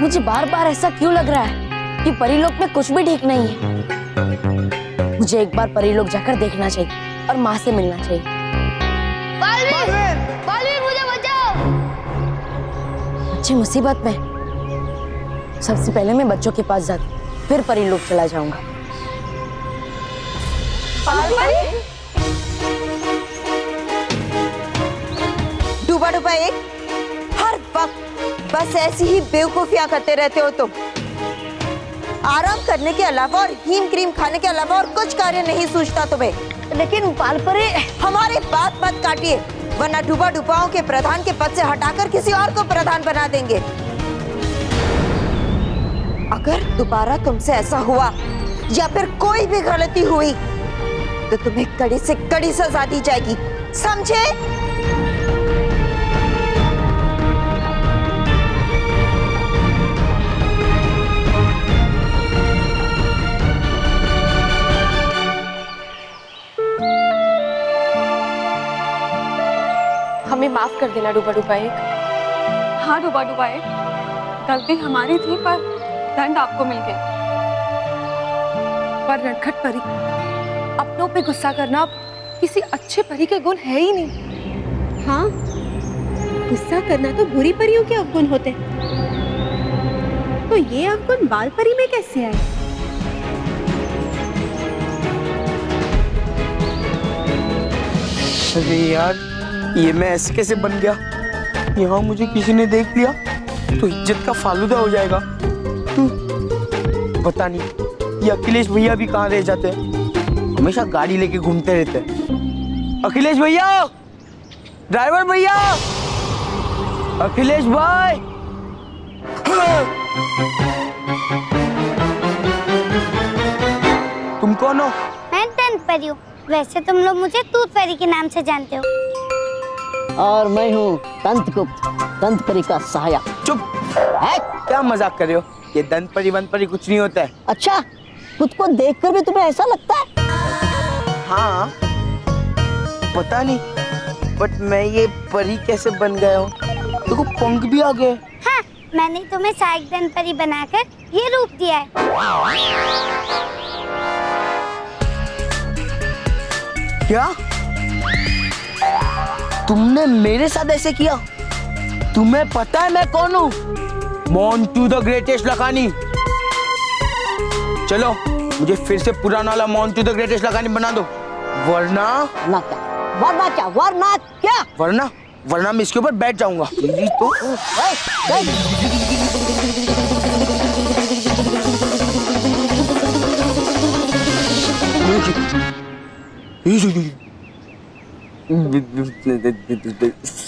मुझे बार बार ऐसा क्यों लग रहा है कि परीलोक में कुछ भी ठीक नहीं है। मुझे एक बार परीलोक जाकर देखना चाहिए और माँ से मिलना चाहिए। बालवीर, मुझे बचाओ। अच्छी मुसीबत में सबसे पहले मैं बच्चों के पास जाती, फिर परीलोक चला जाऊंगा। डूबा डूबा एक, हर वक्त बस ऐसी ही बेवकूफियां करते रहते हो तुम। आराम करने के अलावा और हीम क्रीम खाने के अलावा और कुछ कार्य नहीं सूझता तुम्हें। लेकिन पालपरी, हमारे बात मत काटिए, वरना डूबा डुबाओं के प्रधान के पद से हटाकर किसी और को प्रधान बना देंगे। अगर दोबारा तुमसे ऐसा हुआ या फिर कोई भी गलती हुई तो तुम्हें कड़ी से कड़ी सजा दी जाएगी, समझे? हमें माफ कर देना डूबा डूबा एक। हाँ डूबा डूबा एक, गलती हमारी थी पर दंड आपको मिल गया। पर नटखट परी, अपनों पे गुस्सा करना किसी अच्छे परी के गुण है ही नहीं। हाँ, गुस्सा करना तो बुरी परियों के अवगुण होते, तो ये अवगुण बाल परी में कैसे आए? अरे यार, ये मैं ऐसे कैसे बन गया? यहाँ मुझे किसी ने देख लिया तो इज्जत का फालूदा हो जाएगा। पता नहीं ये अखिलेश भैया भी कहाँ रह जाते हैं, हमेशा गाड़ी लेके घूमते रहते हैं। अखिलेश भैया, ड्राइवर भैया, अखिलेश भाई। तुम कौन हो? मैं दंत परी हूँ। वैसे तुम लोग मुझे तूत परी के नाम से जानते हो। और मैं हूँ तंतगुप्त, दंत परी का सहायक। चुप है, क्या मजाक कर रहे हो? ये दंत परी वंत परी कुछ नहीं होता है। अच्छा, खुद को देखकर भी तुम्हें ऐसा लगता है? हाँ, पता नहीं, बट मैं ये परी कैसे बन गया हूँ? देखो पंख भी आ गए। हाँ, मैंने तुम्हें सहायक दंत परी बनाकर ये रूप दिया है। क्या तुमने मेरे साथ ऐसे किया? तुम्हें पता है मैं कौन हूँ? Montu the greatest Lakhani. चलो मुझे फिर से पुराना वाला मोंटू द ग्रेटेस्ट लखानी बना दो, वरना वरना मैं इसके ऊपर बैठ जाऊंगा। तो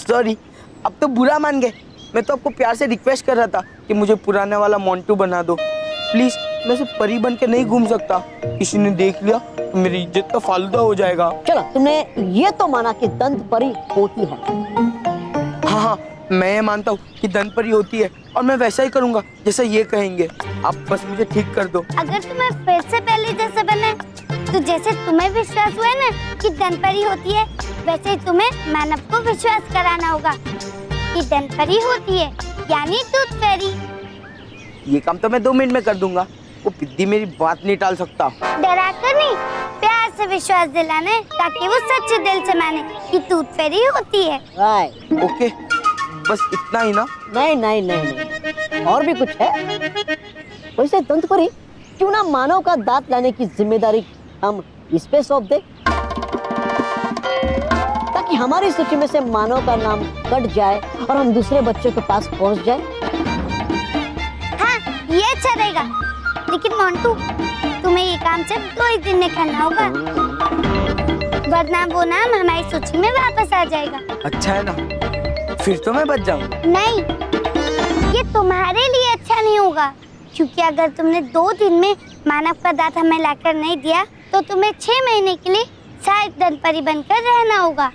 सॉरी, अब तो बुरा मान गए। मैं तो आपको प्यार से रिक्वेस्ट कर रहा था कि मुझे पुराने वाला मोंटू बना दो प्लीज। मैं सिर्फ परी बन के नहीं घूम सकता, किसी ने देख लिया तो मेरी इज्जत का फालूदा हो जाएगा। चलो, तुमने ये तो माना कि दंत परी होती है। हाँ, मैं ये मानता हूँ कि दंत परी होती है और मैं वैसा ही करूँगा जैसा ये कहेंगे। आप बस मुझे ठीक कर दो। अगर तुम्हें फिर से पहले जैसा बनना है, तो जैसे तुम्हें विश्वास हुआ है ना कि दंत परी होती है, वैसे ही तुम्हें मानव को विश्वास कराना होगा कि दंत परी होती है, यानी तूत परी। ये काम तो मैं 2 मिनट में कर दूंगा। वो पिद्दी मेरी बात नहीं टाल सकता। डरा कर नहीं, प्यार से विश्वास दिलाना है ताकि वो सच्चे दिल से माने कि तूत परी होती है। राइट। ओके, बस इतना ही ना? नहीं, और भी कुछ है। वैसे दंत परी, क्यों ना मानव का दांत लाने की जिम्मेदारी हम इस पे सौंप दे, ताकि हमारी सूची में से मानव का नाम कट जाए और हम दूसरे बच्चों के पास पहुंच जाए। हाँ, ये अच्छा रहेगा। लेकिन मोंटू, तुम्हें ये काम सिर्फ 2 ही दिन में करना होगा, वरना वो नाम हमारी सूची में वापस आ जाएगा। अच्छा है ना, फिर तो मैं बच जाऊंगा। नहीं, ये तुम्हारे लिए अच्छा नहीं होगा, क्योंकि अगर तुमने 2 दिन में मानव का दांत हमें लाकर नहीं दिया तो तुम्हें 6 महीने के लिए सहायक दंत परी बनकर रहना होगा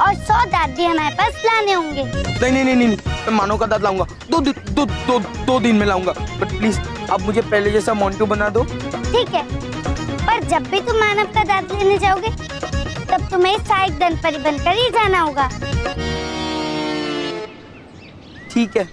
और 100 दांत भी हमारे पास लाने होंगे। नहीं, मैं मानव का दांत लाऊंगा। 2 दिन में लाऊंगा। बट प्लीज आप मुझे पहले जैसा मोंटू बना दो। ठीक है, पर जब भी तुम मानव का दांत लेने जाओगे तब तुम्हें सहायक दंत परी बनकर ही जाना होगा। ठीक है।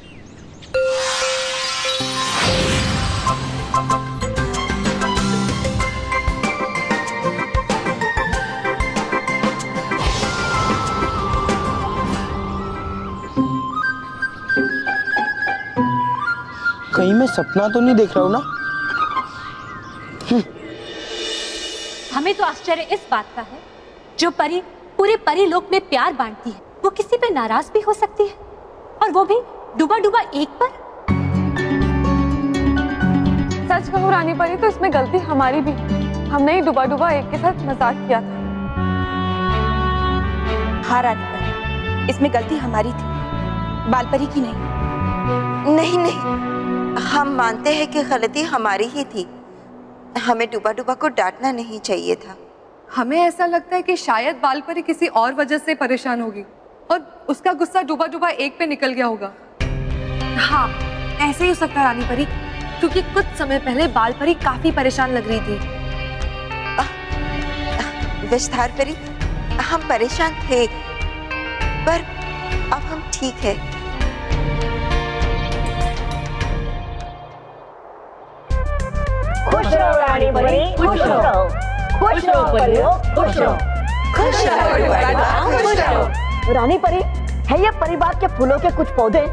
कहीं मैं सपना तो नहीं देख रहा हूँ ना? हमें तो आश्चर्य इस बात का है, जो परी पूरे परी लोक में प्यार बांटती है, वो किसी पे नाराज भी हो सकती है, और वो भी डूबा डूबा एक पर। सच कहूँ रानी परी, तो इसमें गलती हमारी भी। हमने ही डूबा डूबा एक के साथ मजाक किया था। हाँ रानी परी, इसमें गलती हमारी थी, बाल परी की नहीं। नहीं नहीं, हम मानते हैं कि गलती हमारी ही थी। हमें डूबा डूबा को डांटना नहीं चाहिए था। हमें ऐसा लगता है कि शायद बाल परी किसी और वजह से परेशान होगी और उसका गुस्सा डूबा डूबा एक पे निकल गया होगा। हाँ, ऐसे ही हो सकता है रानी परी, क्योंकि कुछ समय पहले बाल परी काफी परेशान लग रही थी। विस्तार परी, हम परेशान थे, पर अब हम ठीक है। खुश रहो रानी परी, खुश रहो, खुश रहो परियों, खुश रहो, खुश रहो। रानी परी, है ये परिवार के फूलों के कुछ पौधे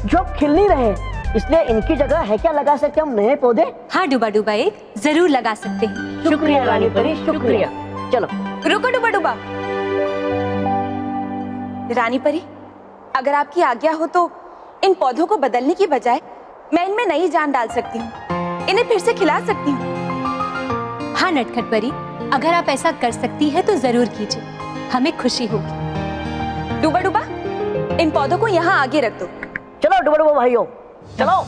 जो खिल नहीं रहे, इसलिए इनकी जगह है क्या लगा सकते हम नए पौधे? हाँ डूबा डूबा एक जरूर लगा सकते हैं। शुक्रिया रानी परी, शुक्रिया। चलो रुको डूबा डूबा। रानी परी, अगर आपकी आज्ञा हो तो इन पौधों को बदलने की बजाय मैं इनमें नई जान डाल सकती हूँ, इन्हें फिर से खिला सकती हूँ। हाँ नटखट परी, अगर आप ऐसा कर सकती है तो जरूर कीजिए, हमें खुशी होगी। डूबा डूबा, इन पौधों को यहाँ आगे रख दो। चलो डूबा डूबा भाइयों, चलो।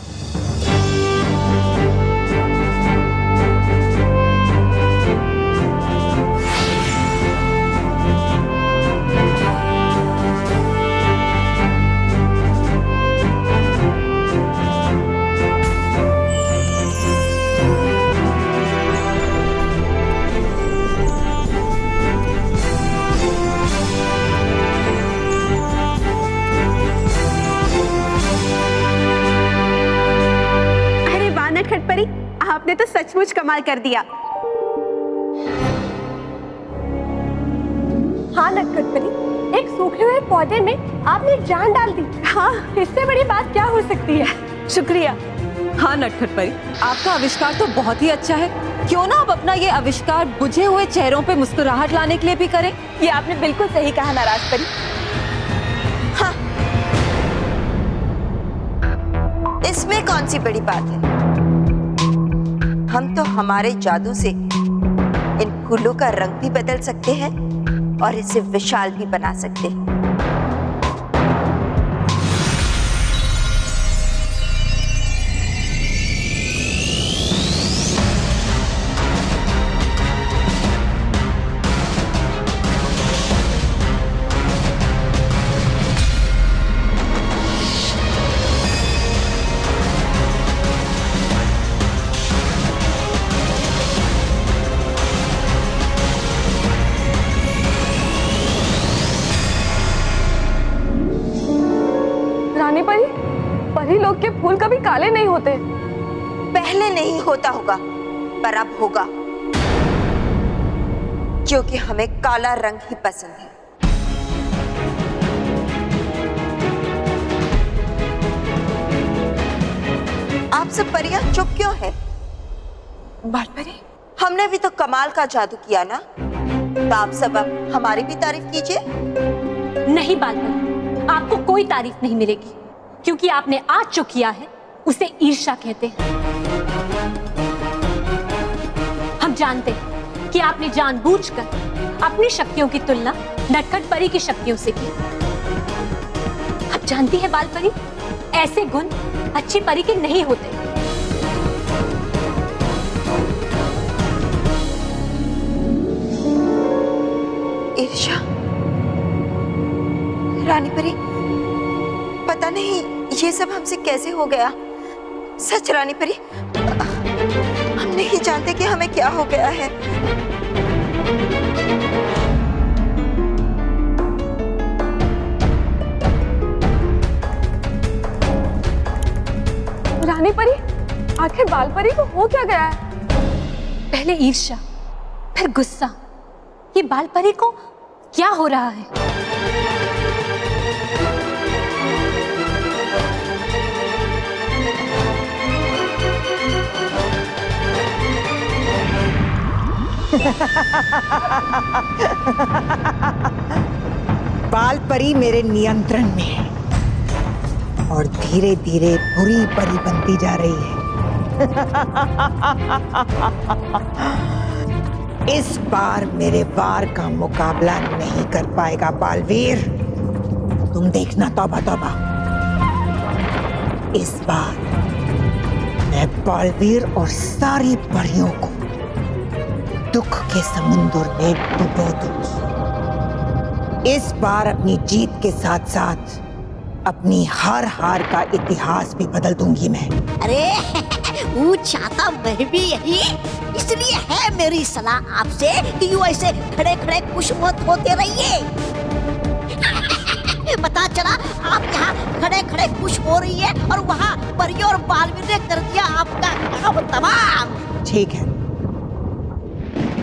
परी, आपने तो सचमुच कमाल कर दिया। हाँ नटखट परी, एक सूखे हुए पौधे में आपने जान डाल दी। हाँ, इससे बड़ी बात क्या हो सकती है। शुक्रिया। हाँ नटखट परी, आपका आविष्कार तो बहुत ही अच्छा है। क्यों ना आप अपना ये आविष्कार बुझे हुए चेहरों पे मुस्कुराहट लाने के लिए भी करें। ये आपने बिल्कुल सही कहा नाराज परी। हाँ, इसमें कौन सी बड़ी बात है? हम तो हमारे जादू से इन फूलों का रंग भी बदल सकते हैं और इसे विशाल भी बना सकते हैं। रानी परी, परी लोग के फूल कभी काले नहीं होते। पहले नहीं होता होगा, पर अब होगा, क्योंकि हमें काला रंग ही पसंद है। आप सब परियां चुप क्यों हैं? बाल परी, हमने भी तो कमाल का जादू किया ना, तो आप सब अब हमारी भी तारीफ कीजिए। नहीं बाल परी, आपको कोई तारीफ नहीं मिलेगी, क्योंकि आपने आज जो किया है उसे ईर्ष्या कहते हैं। हम जानते हैं कि आपने जानबूझकर अपनी शक्तियों की तुलना नटखट परी की शक्तियों से की। आप जानती है बाल परी, ऐसे गुण अच्छी परी के नहीं होते। ईर्ष्या? रानी परी, पता नहीं ये सब हमसे कैसे हो गया। सच रानी परी, हम नहीं जानते कि हमें क्या हो गया है। रानी परी, आखिर बाल परी को हो क्या गया है? पहले ईर्ष्या, फिर गुस्सा। ये बाल परी को क्या हो रहा है? बाल परी मेरे नियंत्रण में है और धीरे धीरे बुरी परी बनती जा रही है। इस बार मेरे वार का मुकाबला नहीं कर पाएगा बालवीर। तुम देखना, तौबा तौबा। इस बार मैं बालवीर और सारी परियों को दुख के समुद्र में डुबो दूंगी। इस बार अपनी जीत के साथ साथ अपनी हर हार का इतिहास भी बदल दूंगी मैं। अरे वो चाहता मैं भी यही, इसलिए है मेरी सलाह आपसे कि यूं ऐसे खड़े खड़े खुश मत होते रहिए। पता चला आप यहाँ खड़े खड़े खुश हो रही है और वहाँ परियों और बालवीर ने कर दिया आपका काम तमाम। ठीक है,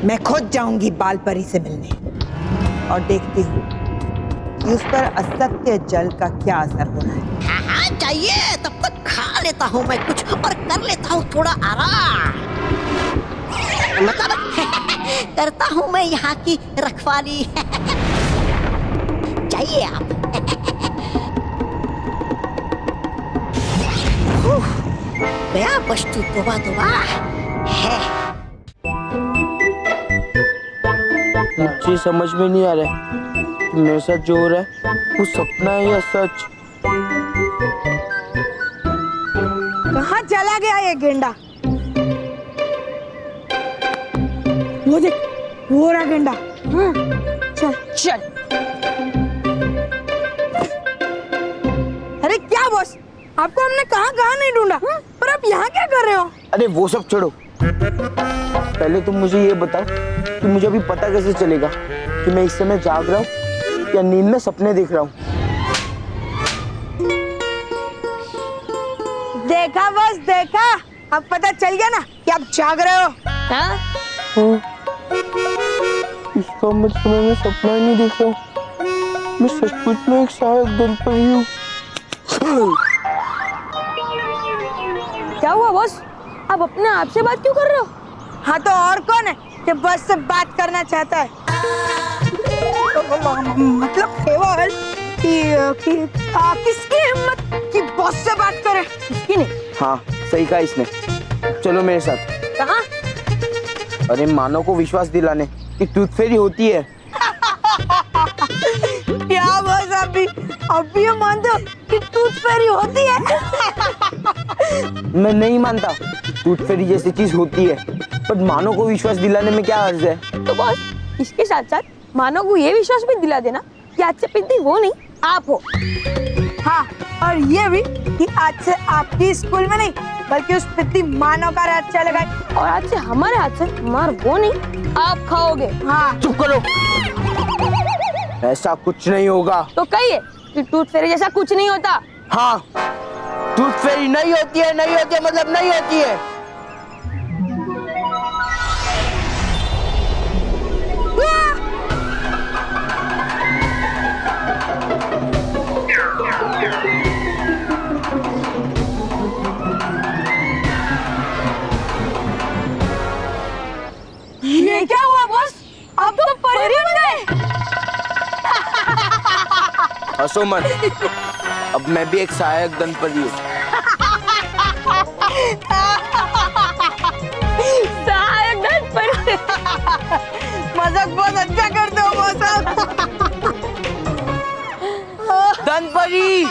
मैं खुद जाऊंगी बाल परी से मिलने और देखती हूँ कि उस पर असत्य जल का क्या असर हो रहा है। हाँ चाहिए, तब तक खा लेता हूँ मैं कुछ और कर लेता हूँ थोड़ा आराम। मतलब करता हूँ मैं यहाँ की रखवाली। चाहिए आप। नया वस्तु तोबा तोबा है। मुझे समझ में नहीं आ रहा है कि मेरे साथ जो हो रहा है वो सपना है या सच। कहाँ चला गया ये गेंडा? वो देख, वो रहा गेंडा। चल चल। अरे क्या बॉस, आपको हमने कहाँ कहाँ नहीं ढूंढा, पर आप यहाँ क्या कर रहे हो? अरे वो सब छोड़ो, पहले तुम मुझे ये बताओ कि मुझे अभी पता कैसे चलेगा कि मैं इस समय जाग रहा हूँ या नींद में सपने देख रहा हूँ। देखा बस, देखा, अब पता चल गया ना कि आप जाग रहे हो। हाँ? इसका मतलब मैं सपना ही नहीं देख रहा हूँ, मैं सचमुच में एक सहायक दल पर ही हूँ। क्या हुआ बॉस, आप अपने आप से बात क्यों कर रहे हो? हाँ तो और कौन है कि बस से बात करना चाहता है? मतलब केवल किसकी हिम्मत कि बॉस से बात करे? किसकी नहीं? हाँ सही कहा इसने। चलो मेरे साथ। कहाँ? अरे मानव को विश्वास दिलाने कि टूथ फेरी होती है। क्या बॉस, अभी ये मानते हो कि टूथ फेरी होती है? मैं नहीं मानता टूथ फेरी जैसी चीज होती है, पर मानव को विश्वास दिलाने में क्या अर्ज है? तो बॉस, इसके साथ साथ मानव को ये विश्वास भी दिला देना कि आज से पिंकी वो नहीं आप हो। हाँ, और ये भी कि आज से आपकी स्कूल में नहीं बल्कि उस पित्ती मानव का राज चलेगा, और आज से हमारे हाथ से मार वो नहीं आप खाओगे। हाँ। चुप करो, ऐसा कुछ नहीं होगा। तो कहिए कि टूथ फेरी जैसा कुछ नहीं होता। हाँ, टूथ फेरी नहीं होती है, नहीं होती है मतलब नहीं होती है। ये क्या हुआ बॉस, आप तो परी बन गए। हंसो मत, अब मैं भी एक सहायक दंपति हूँ। सहायक दंपति। मजाक बहुत अच्छा करते हो बॉस। दंपति,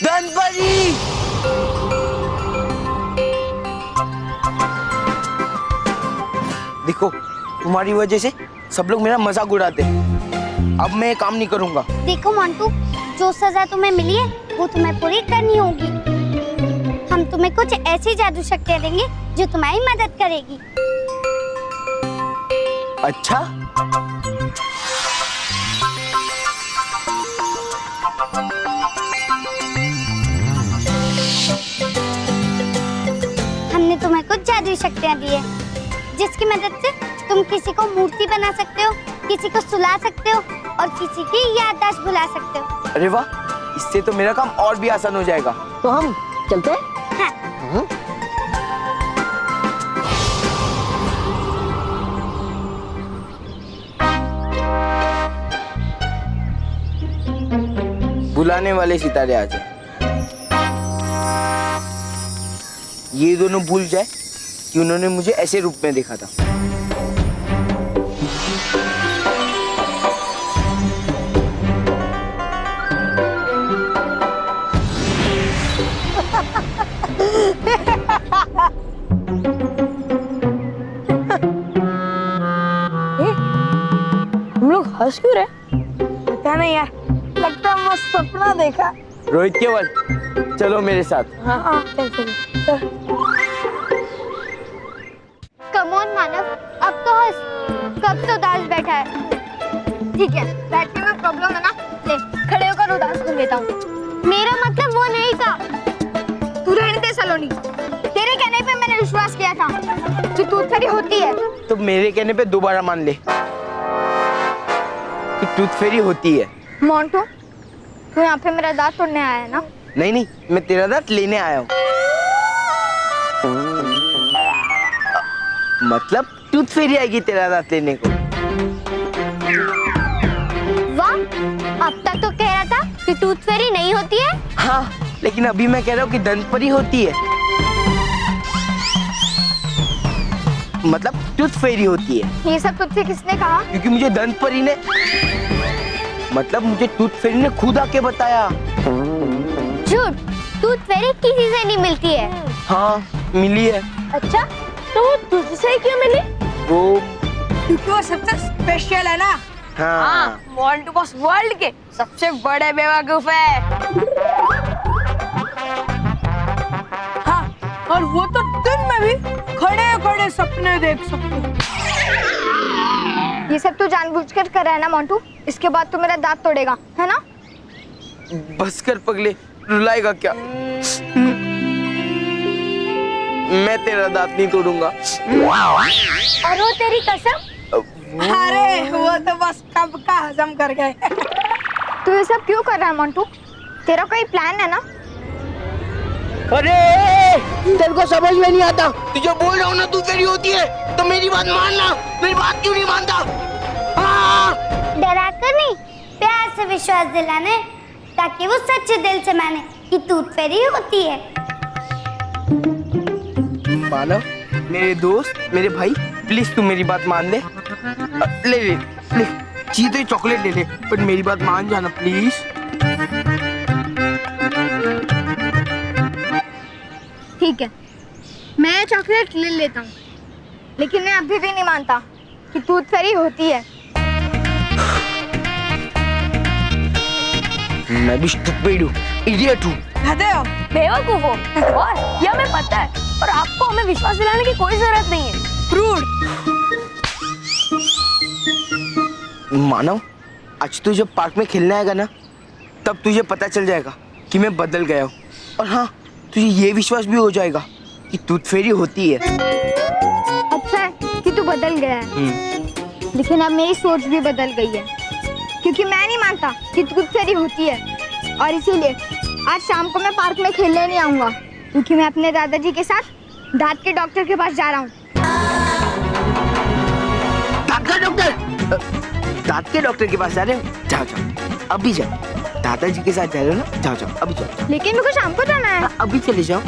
दंपति। देखो, तुम्हारी वजह से सब लोग मेरा मजाक उड़ाते। अब मैं ये काम नहीं करूंगा। देखो मोंटू, जो सजा तुम्हें मिली है वो तुम्हें पूरी करनी होगी। हम तुम्हें कुछ ऐसी जादू शक्तियाँ देंगे जो तुम्हारी मदद करेगी। अच्छा, बहुत जादुई शक्तियाँ दी है, जिसकी मदद से तुम किसी को मूर्ति बना सकते हो, किसी को सुला सकते हो और किसी की याददाश्त भुला सकते हो। अरे वाह, इससे तो मेरा काम और भी आसान हो जाएगा। तो हम चलते हैं? हाँ। हाँ? बुलाने वाले सितारे आ जाए। ये दोनों भूल जाए कि उन्होंने मुझे ऐसे रूप में देखा था। हम लोग हंस क्यों रहे? पता नहीं यार, लगता है मस्त सपना देखा। रोहित केवल, चलो मेरे साथ। हाँ चल चल। कम ऑन मानव, अब तो हंस, कब से उदास बैठा है। ठीक है, बैठने में प्रॉब्लम है ना, ले खड़े होकर उदास कर लेता हूँ। मेरा मतलब वो नहीं था। तू रहने दे सलोनी, तेरे कहने पे मैंने विश्वास किया था कि टूथ फेरी होती है। तो मेरे कहने पे दोबारा मान ले कि टूथ फेरी होती है। मोंटू, तू यहाँ पे मेरा दांत तोड़ने आया है ना? नहीं नहीं, मैं तेरा दांत लेने आया हूँ। मतलब टूथ फेरी आएगी तेरा दांत लेने को। वाह, अब तक तो कह रहा था कि टूथ फेरी नहीं होती है। हाँ, लेकिन अभी मैं कह रहा हूँ कि दंत परी होती है। मतलब टूथ फेरी होती है। ये सब तुझसे किसने कहा? क्योंकि मुझे दंत परी ने, मतलब मुझे टूथ फेरी ने खुद आके बताया। झूठ, टूथ फेरी किसी से नहीं मिलती है। हाँ, मिली है। अच्छा, तो तुझसे क्यों मिली? वो क्योंकि वो सबसे स्पेशल है ना। हाँ, मोंटू बॉस वर्ल्ड के सबसे बड़े बेवकूफ है। हाँ, और वो तो दिन में भी खड़े खड़े सपने देख सकते हैं। ये सब तू जानबूझकर कर रहा है ना मोंटू? इसके बाद तू मेरा दांत तोड़ेगा, है ना? बस कर पगले, रुलाएगा क्या? मैं तेरा दांत नहीं तोड़ूंगा। और वो तेरी कसम? अरे वो तो बस कब का हजम कर गए। तू ये सब क्यों कर रहा है मोंटू? तेरा कोई प्लान है ना? अरे तेरे को समझ में नहीं आता? तुझे बोल रहा हूँ ना टूथ फेरी होती है, तो मेरी बात मानना। मेरी बात क्यों नहीं मानता? डरा कर नहीं, प्यार से विश्वास दिलाने, ताकि वो सच्चे दिल से माने कि टूथ फेरी होती है। मानव, मेरे दोस्त, मेरे भाई, प्लीज तू मेरी बात मान ले। ले ले ले, चाहिए तो चॉकलेट ले ले, पर मेरी बात मान जाना प्लीज। ठीक है, मैं चॉकलेट ले लेता हूँ, लेकिन मैं अभी भी नहीं मानता कि टूथ फेरी होती है। मैं भी स्टूपिड हूँ, इडियट हूँ। बेवकूफ हो। और ये हमें पता है, और आपको हमें विश्वास दिलाने की कोई जरूरत नहीं है। मानव, आज तू जब पार्क में खेलने आएगा ना, तब तुझे पता चल जाएगा कि मैं बदल गया हूँ। और हाँ, तुझे ये विश्वास भी हो जाएगा कि टूथ फेरी होती है। अच्छा है कि तू बदल गया है, लेकिन अब मेरी सोच भी बदल गई है, क्योंकि मैं नहीं मानता कि टूथ फेरी होती है। और इसीलिए आज शाम को मैं पार्क में खेलने नहीं आऊंगा, क्योंकि मैं अपने दादाजी के साथ दांत के डॉक्टर के पास जा रहा हूँ। दांत का डॉक्टर? दांत के डॉक्टर के पास जा रहे हो? जाओ जाओ, अभी जाओ। दादाजी के साथ जा रहे हो ना? जाओ जाओ, अभी जाओ। लेकिन मेरे को शाम को जाना है। अभी चले जाओ।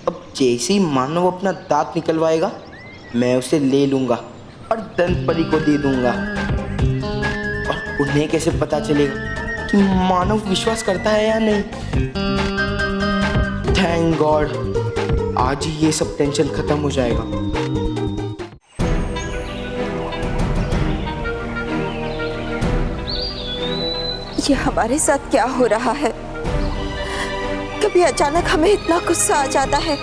अब जैसे ही मानव अपना दांत निकलवाएगा, मैं उसे ले लूंगा और दंत परी को दे दूंगा। और उन्हें कैसे पता चलेगा कि मानव विश्वास करता है या नहीं? थैंक गॉड, आज ही ये सब टेंशन खत्म हो जाएगा। ये हमारे साथ क्या हो रहा है? कभी अचानक हमें इतना गुस्सा आ जाता है,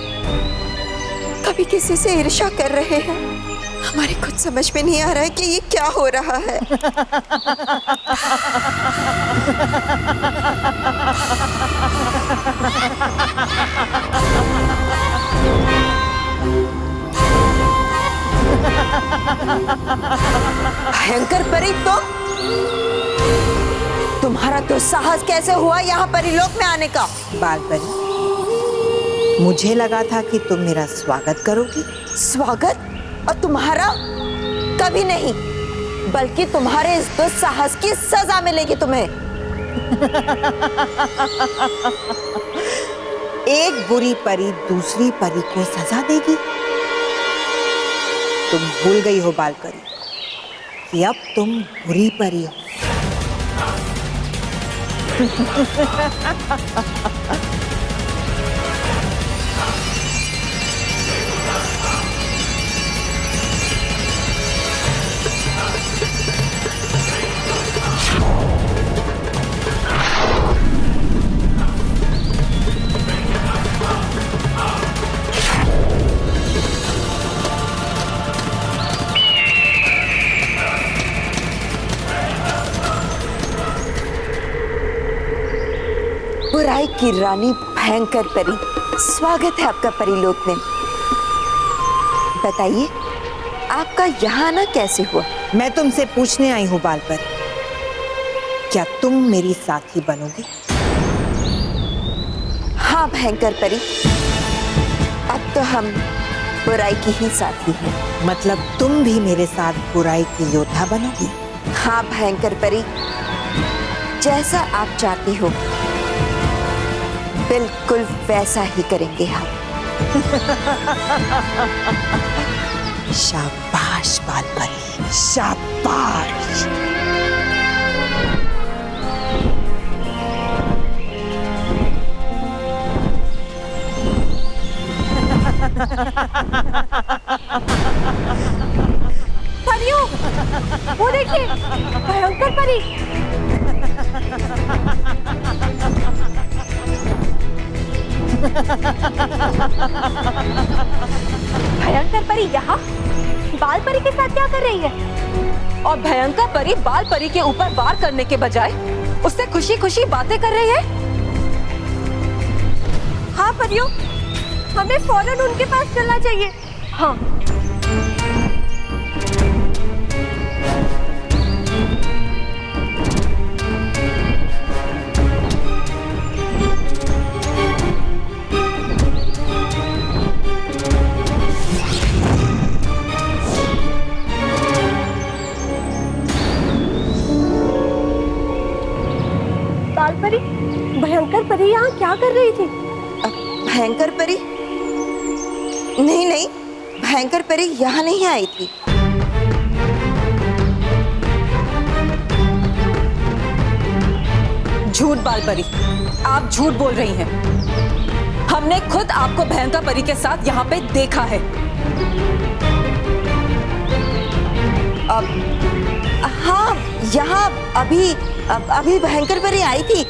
कभी किसी से ईर्ष्या कर रहे हैं, हमारे कुछ समझ में नहीं आ रहा है कि ये क्या हो रहा है। भयंकर परी, तुम्हारा तो साहस कैसे हुआ यहाँ परिलोक में आने का? बाल परी, मुझे लगा था कि तुम मेरा स्वागत करोगी। स्वागत? और तुम्हारा? कभी नहीं, बल्कि तुम्हारे इस दुस्साहस की सजा मिलेगी तुम्हें। एक बुरी परी दूसरी परी को सजा देगी? तुम भूल गई हो बाल परी कि अब तुम बुरी परी हो। बुराई की रानी भयंकर परी, स्वागत है आपका परिलोक में। बताइए, आपका यहाँ आना कैसे हुआ? मैं तुमसे पूछने आई हूँ बाल परी, क्या तुम मेरी साथी बनोगी? हाँ भयंकर परी, अब तो हम बुराई की ही साथी हैं। मतलब तुम भी मेरे साथ बुराई की योद्धा बनोगी? हाँ भयंकर परी, जैसा आप चाहती हो बिल्कुल वैसा ही करेंगे हम। शाबाश बाल परी, शाबाश। परियों, वो देखिए, भयंकर परी। भयंकर परी यहाँ बाल परी के साथ क्या कर रही है? और भयंकर परी बाल परी के ऊपर वार करने के बजाय उससे खुशी खुशी बातें कर रही है। हाँ परियों, हमें फौरन उनके पास चलना चाहिए। हाँ। बाल परी, भयंकर परी यहाँ क्या कर रही थी? भयंकर परी? नहीं नहीं, भयंकर परी यहाँ नहीं आई थी। झूठ बाल परी, आप झूठ बोल रही हैं। हमने खुद आपको भयंकर परी के साथ यहाँ पे देखा है। हाँ, यहाँ अभी भयंकर परी आई थी।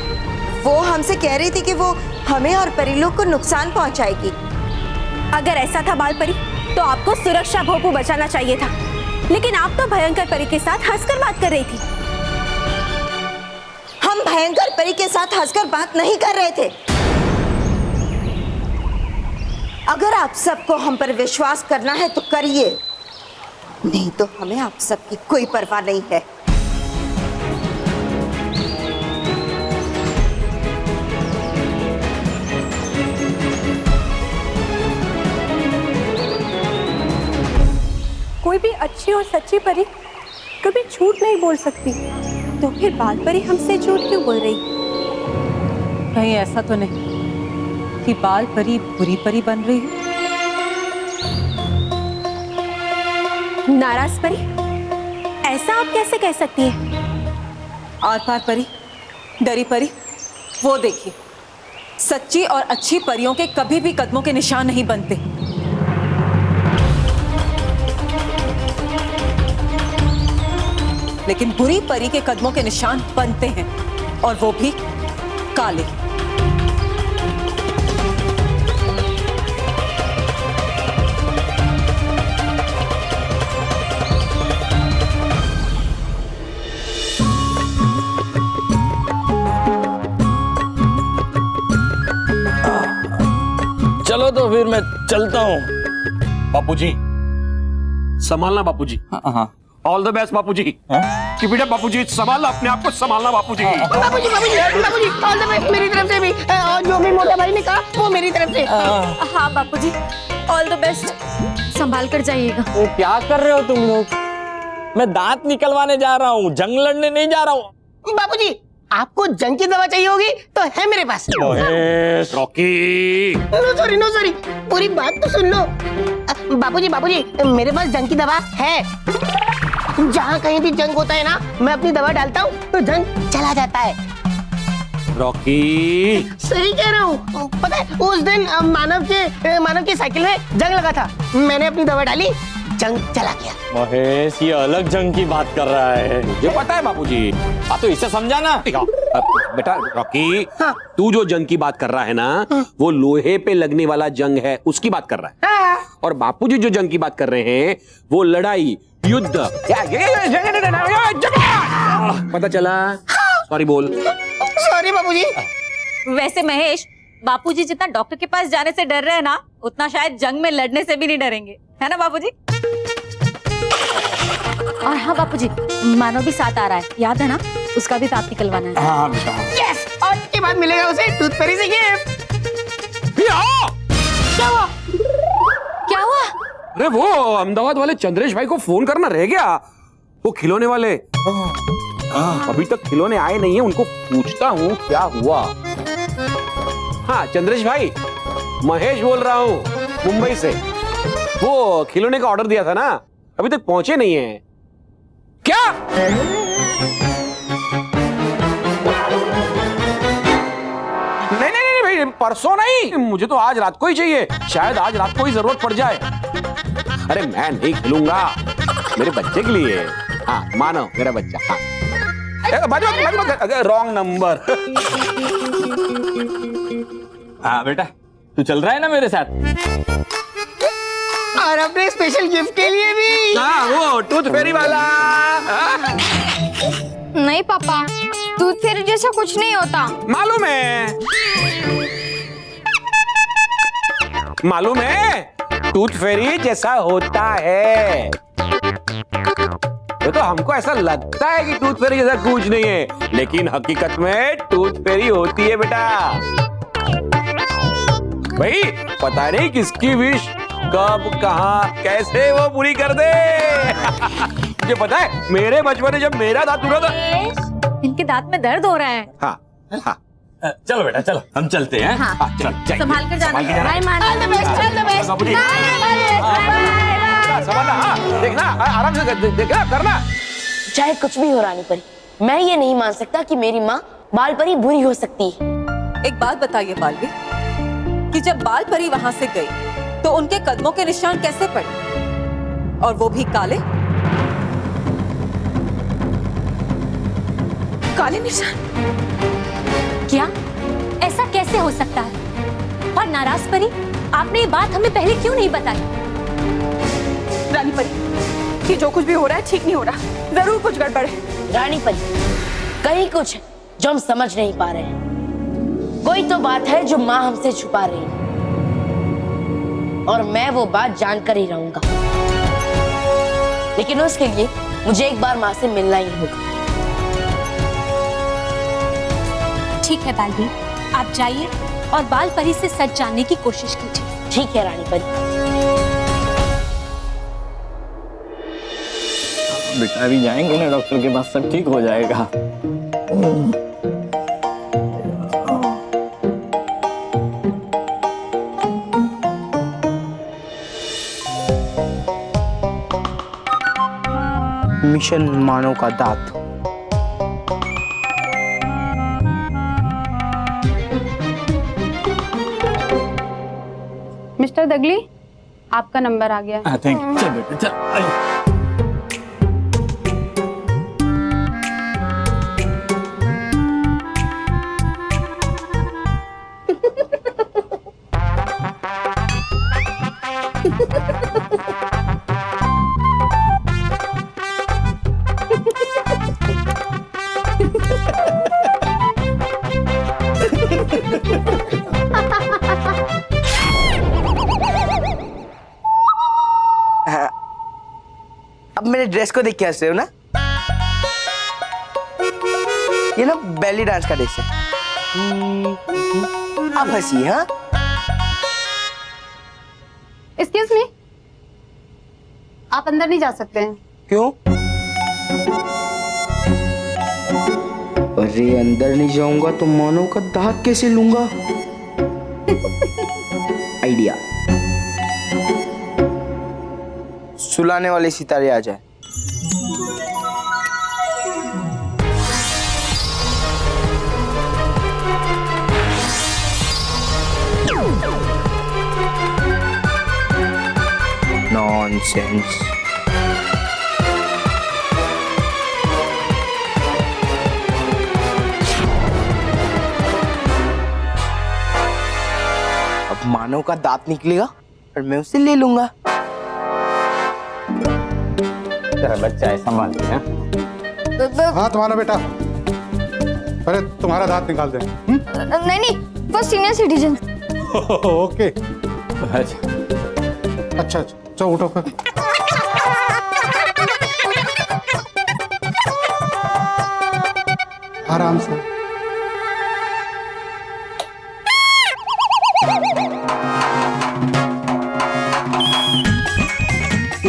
वो हमसे कह रही थी कि वो हमें और परिलोक को नुकसान पहुंचाएगी। अगर ऐसा था बाल परी, तो आपको सुरक्षा भोपू बचाना चाहिए था, लेकिन आप तो भयंकर परी के साथ हंसकर बात कर रही थी। हम भयंकर परी के साथ हंसकर बात नहीं कर रहे थे। अगर आप सबको हम पर विश्वास करना है तो करिए, नहीं तो हमें आप सबकी कोई परवाह नहीं है। कोई भी अच्छी और सच्ची परी कभी झूठ नहीं बोल सकती, तो फिर बाल परी हमसे झूठ क्यों बोल रही? कहीं ऐसा तो नहीं कि बाल परी बुरी परी बन रही है? नाराज परी, ऐसा आप कैसे कह सकती हैं? आर पार परी, डरी परी, वो देखिए, सच्ची और अच्छी परियों के कभी भी कदमों के निशान नहीं बनते। लेकिन बुरी परी के कदमों के निशान बनते हैं, और वो भी काले। बोलो तो फिर मैं चलता हूँ। बापूजी संभालना बापूजी। हाँ। ऑल द बेस्ट बापूजी। कि बेटा बापूजी संभालना अपने आप को, संभालना बापूजी। बाबूजी ऑल द बेस्ट मेरी तरफ से भी, और जो भी मोटा भाई ने कहा वो मेरी तरफ से। हाँ बापूजी, ऑल द बेस्ट। संभाल कर जाइएगा। क्या कर रहे हो तुम लोग? मैं दांत निकलवाने जा रहा हूँ, जंग लड़ने नहीं जा रहा हूँ। बाबूजी आपको जंग की दवा चाहिए होगी तो है मेरे पास। रॉकी नो सॉरी पूरी बात तो सुन लो। बाबूजी मेरे पास जंग की दवा है। जहाँ कहीं भी जंग होता है ना, मैं अपनी दवा डालता हूँ तो जंग चला जाता है। रॉकी सही कह रहा हूँ। पता है उस दिन मानव की साइकिल में जंग लगा था, मैंने अपनी दवा डाली, जंग चला गया। महेश ये अलग जंग की बात कर रहा है। मुझे पता है बापूजी। हाँ तो इसे समझाना। बेटा रॉकी, तू जो जंग की बात कर रहा है ना, वो लोहे पे लगने वाला जंग है, उसकी बात कर रहा है। और बापूजी जो जंग की बात कर रहे हैं वो लड़ाई, युद्ध। पता चला? सॉरी बोल। सॉरी बाबूजी। वैसे महेश, बापूजी जितना डॉक्टर के पास जाने से डर रहे हैं ना, उतना शायद जंग में लड़ने से भी नहीं डरेंगे, है ना बापूजी? और हाँ बापूजी, मानव भी साथ आ रहा है, याद है ना? उसका भी दांत निकलवाना है। हाँ बेटा। यस, और इसके बाद मिलेगा उसे टूथ फेरी से गिफ्ट। क्या हुआ? क्या हुआ? अरे वो अहमदाबाद वाले चंद्रेश भाई को फोन करना रह गया। वो खिलौने वाले अभी तक खिलौने आए नहीं है, उनको पूछता हूँ क्या हुआ। हाँ चंद्रेश भाई, महेश बोल रहा हूँ मुंबई से। वो खिलौने का ऑर्डर दिया था ना, अभी तक पहुंचे नहीं है क्या? नहीं भाई, परसों नहीं, मुझे तो आज रात को ही चाहिए। शायद आज रात को ही जरूरत पड़ जाए। अरे मैं नहीं खिलूंगा, मेरे बच्चे के लिए। हाँ मानो मेरा बच्चा। हाँ रॉन्ग नंबर। हाँ बेटा, तू चल रहा है ना मेरे साथ? और अपने स्पेशल गिफ्ट के लिए भी। हाँ वो टूथ फेरी वाला। नहीं पापा, टूथ फेरी जैसा कुछ नहीं होता। मालूम है, मालूम है, टूथ फेरी जैसा होता है। तो हमको ऐसा लगता है कि टूथ फेरी जैसा कुछ नहीं है, लेकिन हकीकत में टूथ फेरी होती है बेटा। भाई पता नहीं किसकी विश कब कहाँ कैसे वो पूरी कर दे। मुझे पता है, मेरे बचपन में जब मेरा दांत टूटा था। इनके दांत में दर्द हो रहा है। हाँ हाँ चलो बेटा चलो, हम चलते हैं। हाँ, चल संभाल कर जाना। Bye all the best, all the best. बाबूजी संभालना। हाँ देखना, आराम से देखना करना। चाहे कुछ भी हो रानी परी, मैं ये नहीं मान सकता कि मेरी माँ बाल परी बुरी हो सकती है। एक बात बताइए बालवीर, कि जब बाल परी वहां से गई तो उनके कदमों के निशान कैसे पड़े, और वो भी काले काले निशान? क्या ऐसा कैसे हो सकता है? और नाराज परी, आपने ये बात हमें पहले क्यों नहीं बताई? रानी परी, कि जो कुछ भी हो रहा है ठीक नहीं हो रहा, जरूर कुछ गड़बड़ है। रानी परी, कहीं कुछ है जो हम समझ नहीं पा रहे हैं। कोई तो बात है जो माँ हमसे छुपा रही है, और मैं वो बात जानकर ही रहूंगा। लेकिन उसके लिए मुझे एक बार माँ से मिलना ही होगा। ठीक है बालवीर, आप जाइए और बाल परी से सच जानने की कोशिश कीजिए। ठीक है रानी परी। बेटा अभी जाएंगे ना डॉक्टर के पास, सब ठीक हो जाएगा। मिशन मानव का दांत। मिस्टर दगली, आपका नंबर आ गया है। Thank you. चल बेटा चल। अब मेरे ड्रेस को देख के हंस रहे हो ना? ये ना बेली डांस का ड्रेस है। अब हंसी। हाँ, एक्सक्यूज मी, आप अंदर नहीं जा सकते हैं। क्यों? अरे अंदर नहीं जाऊंगा तो मानव का दाग कैसे लूंगा? आइडिया। सुलाने वाले सितारे आ जाए। नॉनसेंस। अब मानव का दांत निकलेगा और मैं उसे ले लूंगा। तेरा बच्चा है, संभालते हैं। हाँ तुम्हारा बेटा, अरे तुम्हारा दांत निकाल दे। नहीं नहीं, वो सीनियर सिटीजन। ओके, अच्छा, चलो उठो फिर। आराम से।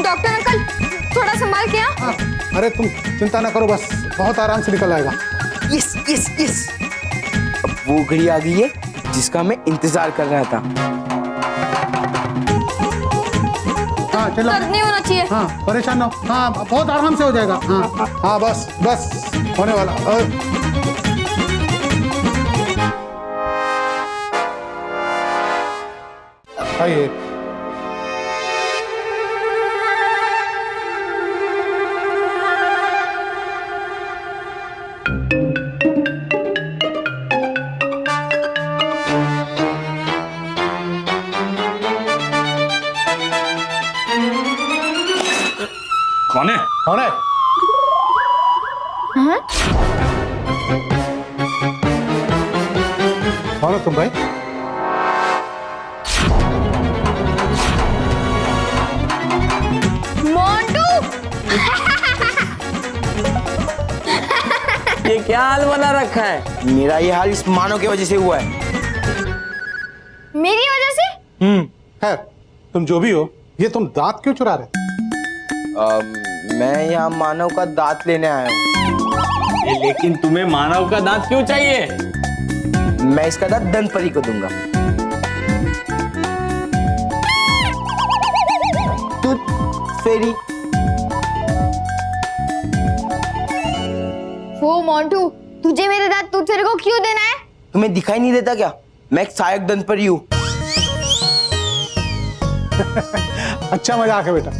डॉक्टर अंकल, थोड़ा संभाल के। अरे तुम चिंता ना करो, बस बहुत आराम से निकल आएगा। Yes yes yes. अब वो घड़ी आ गई है जिसका मैं इंतजार कर रहा था। हाँ चलो, दर्द नहीं होना चाहिए। हाँ परेशान ना हो। हाँ बहुत आराम से हो जाएगा। हाँ हाँ बस बस होने वाला। आइए। कौन है? कौन है? हाँ? कौन हो तुम भाई? मोंटू। ये क्या हाल बना रखा है? मेरा ये हाल इस मानव की वजह से हुआ है। मेरी वजह से? खैर तुम जो भी हो, ये तुम दांत क्यों चुरा रहे? मैं यहाँ मानव का दांत लेने आया हूँ। लेकिन तुम्हें मानव का दांत क्यों चाहिए? मैं इसका दांत दंत परी को दूंगा। टूथ फेरी। वो मोंटू, तुझे मेरे दांत टूथ फेरी को क्यों देना है? तुम्हें दिखाई नहीं देता क्या? मैं एक सहायक दंत परी हूँ। अच्छा मजाक है बेटा,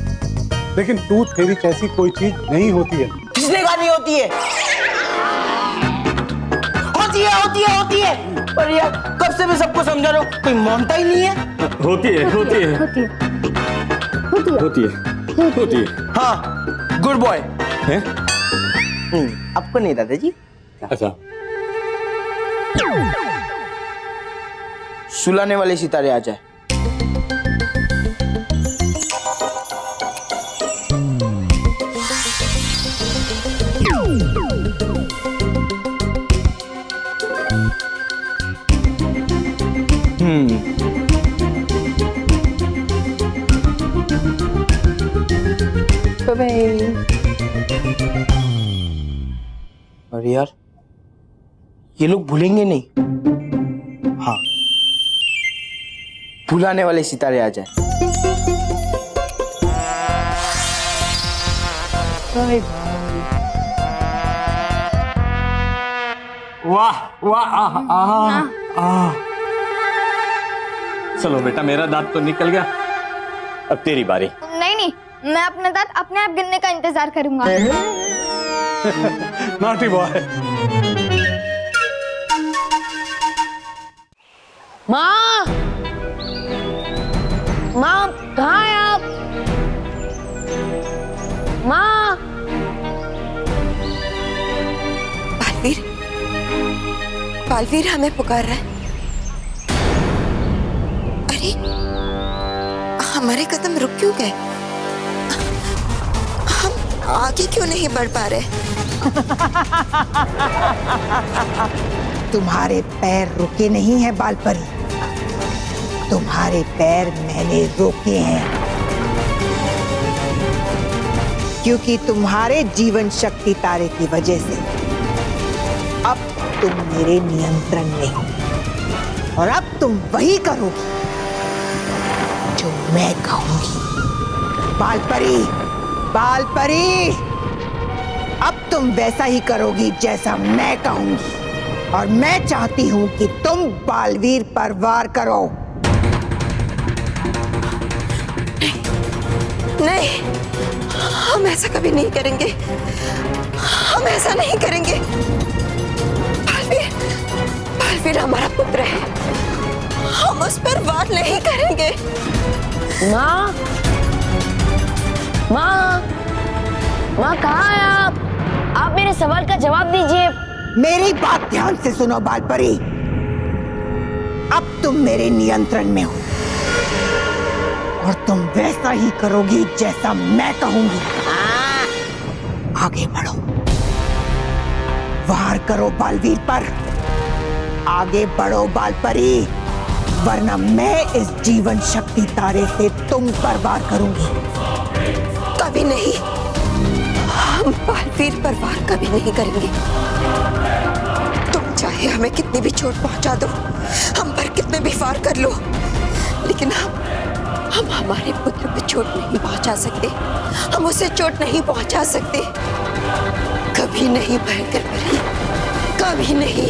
लेकिन टूथ फेरी जैसी कोई चीज नहीं होती है। किसने कहा नहीं होती है? होती है। पर यार कब से मैं सबको समझा रहा हूँ, कोई मानता ही नहीं है। होती है। हाँ गुड बॉय। आपको नहीं दादाजी। अच्छा, सुलाने वाले सितारे आ जाए। अरे यार, ये लोग भूलेंगे नहीं। हाँ, भुलाने वाले सितारे आ जाए। वाह वाह। चलो बेटा, मेरा दांत तो निकल गया, अब तेरी बारी। नहीं, मैं अपने दांत अपने आप गिरने का इंतजार करूंगा। Naughty boy. माँ, कहाँ हैं आप? माँ। बालवीर हमें पुकार रहा है। अरे हमारे कदम रुक क्यों गए? हम आगे क्यों नहीं बढ़ पा रहे? तुम्हारे पैर रुके नहीं हैं बालपरी, तुम्हारे पैर मैंने रोके हैं, क्योंकि तुम्हारे जीवन शक्ति तारे की वजह से अब तुम मेरे नियंत्रण में हो और अब तुम वही करोगी जो मैं कहूंगी। बालपरी, बालपरी, अब तुम वैसा ही करोगी जैसा मैं कहूंगी और मैं चाहती हूं कि तुम बालवीर पर वार करो। नहीं, हम ऐसा कभी नहीं करेंगे, हम ऐसा नहीं करेंगे। बालवीर, बालवीर हमारा पुत्र है, हम उस पर वार नहीं करेंगे। माँ, माँ, माँ कहाँ है आप? आप मेरे सवाल का जवाब दीजिए। मेरी बात ध्यान से सुनो बालपरी, अब तुम मेरे नियंत्रण में हो और तुम वैसा ही करोगी जैसा मैं कहूंगी। आगे बढ़ो, वार करो बालवीर पर, आगे बढ़ो बालपरी, वरना मैं इस जीवन शक्ति तारे से तुम पर वार करूंगी। कभी नहीं, हम बालवीर पर वार कभी नहीं करेंगे। तुम चाहे हमें कितनी भी चोट पहुंचा दो, हम पर कितने भी वार कर लो, लेकिन हम हमारे पुत्र पे चोट नहीं पहुंचा सकते, हम उसे चोट नहीं पहुंचा सकते। कभी नहीं भयंकर परी, कभी नहीं।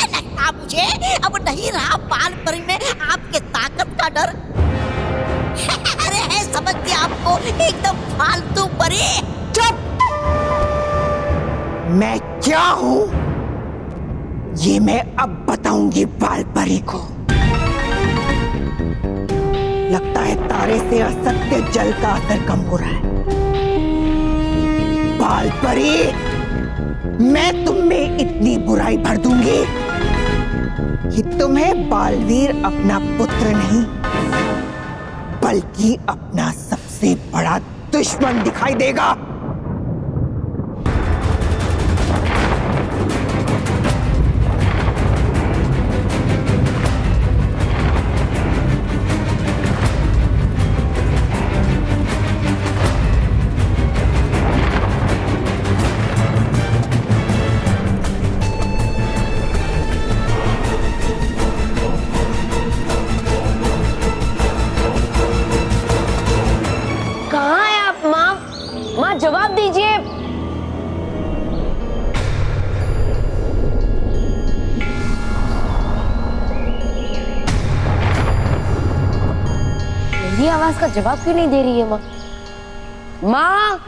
लगता मुझे अब नहीं रहा बालपरी में आपके ताकत का डर। अरे है समझते आपको एकदम फालतू परी। चुप! मैं क्या हूं ये मैं अब बताऊंगी बालपरी को। लगता है तारे से असत्य जल का असर कम हो रहा है। बालपरी, मैं तुम में इतनी बुराई भर दूंगी कि तुम्हें बालवीर अपना पुत्र नहीं बल्कि अपना सबसे बड़ा दुश्मन दिखाई देगा। जवाब दीजिए। मेरी आवाज का जवाब क्यों नहीं दे रही है माँ? माँ,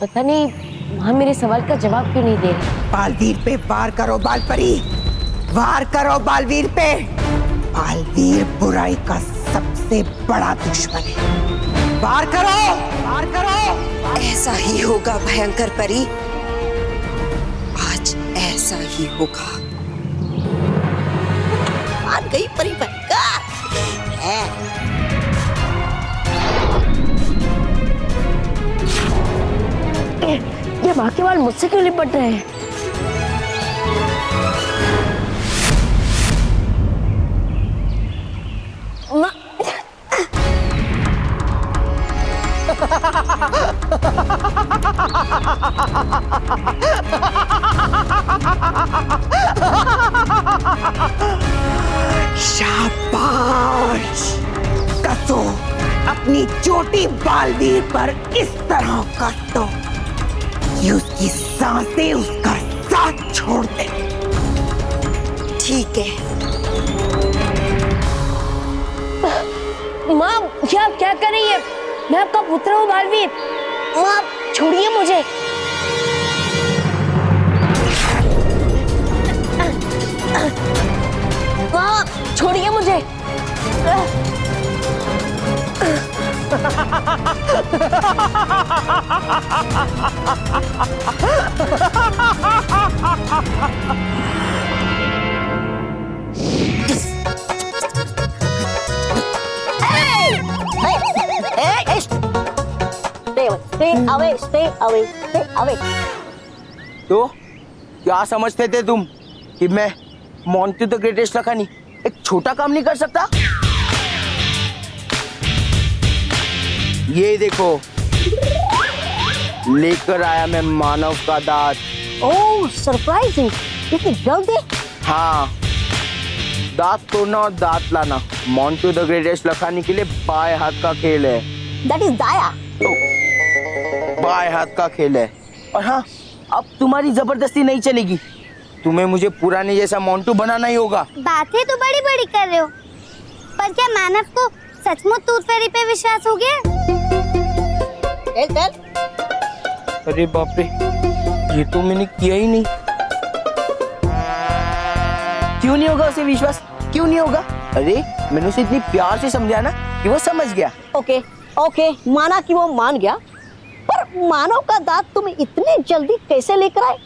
पता नहीं वहां मेरे सवाल का जवाब क्यों नहीं दे रही। बालवीर पे वार करो बालपरी, वार करो बालवीर पे। बालवीर बुराई का सबसे बड़ा दुश्मन है। वार करो, वार करो। ऐसा ही होगा भयंकर परी, आज ऐसा ही होगा। मान गई परी भयंकर है। ये माँ के बाल मुझसे क्यों लिपट रहे हैं? शाबाश, कसो अपनी चोटी बालवीर पर इस तरह कस दो कि उसकी सांसें उसका साथ छोड़ दे। ठीक है। माँ, क्या आप क्या कर रही है? मैं आपका पुत्र हूँ बालवीर। माँ, आप छोड़िए मुझे। माँ, छोड़िए मुझे। तो क्या समझते थे तुम कि मैं मोंटू द ग्रेटेस्ट लखानी एक छोटा काम नहीं कर सकता? ये देखो, लेकर आया मैं मानव का दांत। ओह, सरप्राइजिंग! इतनी जल्दी? हाँ, दांत तोड़ना और दांत लाना मोंटू द ग्रेटेस्ट लखानी के लिए बाएं हाथ का खेल है। दैट इज दाया। बाएं हाथ का खेल है। और हाँ, अब तुम्हारी जबरदस्ती नहीं चलेगी। तुम्हें मुझे पुराने जैसा मोंटू बनाना ही होगा। बातें तो बड़ी बड़ी कर रहे हो, पर क्या मानव को सचमुच टूथ फेरी पे विश्वास हो गया? अरे बाप रे, ये तो मैंने किया ही नहीं। क्यों नहीं होगा उसे विश्वास? क्यों नहीं होगा? अरे मैंने उसे इतनी प्यार से समझाया ना कि वो समझ गया। ओके ओके, माना कि वो मान गया, पर मानव का दांत तुम इतनी जल्दी कैसे लेकर आए?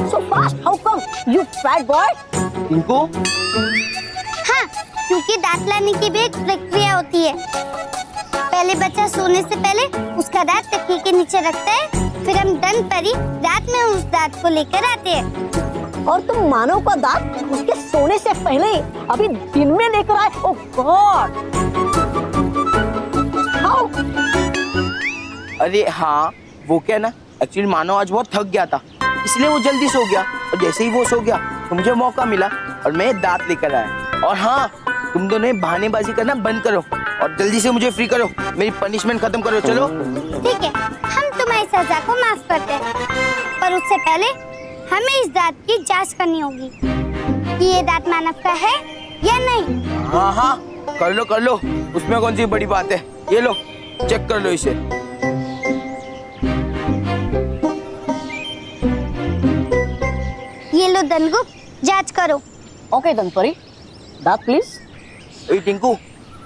So fast, how come, you fat boy? इनको? हाँ, क्योंकि दांत लाने की भी एक प्रक्रिया होती है। पहले बच्चा सोने से पहले उसका दांत तकिए के नीचे रखता है, फिर हम दंत परी रात में उस दांत को लेकर आते हैं। और तुम मानव का दांत उसके सोने से पहले अभी दिन में लेकर आए? ओह गॉड! हाउ? अरे हाँ, वो क्या ना, एक्चुअली मानव आज बहुत थक गया था, इसलिए वो जल्दी सो गया। और जैसे ही वो सो गया तो मुझे मौका मिला और मैं दांत लेकर आया। और हाँ, तुम दोनों बहानेबाजी करना बंद करो और जल्दी से मुझे फ्री करो, मेरी पनिशमेंट खत्म करो। चलो ठीक है, हम तुम्हारी सजा को माफ करते हैं, पर उससे पहले हमें इस दांत की जांच करनी होगी कि ये दांत मानव का है या नहीं। हाँ हाँ, कर लो, उसमें कौन सी बड़ी बात है। ये लो, चेक कर लो इसे। ये लो दंतगुप्त, जांच करो। ओके दंतपरी, दांत प्लीज। ए टिंकू,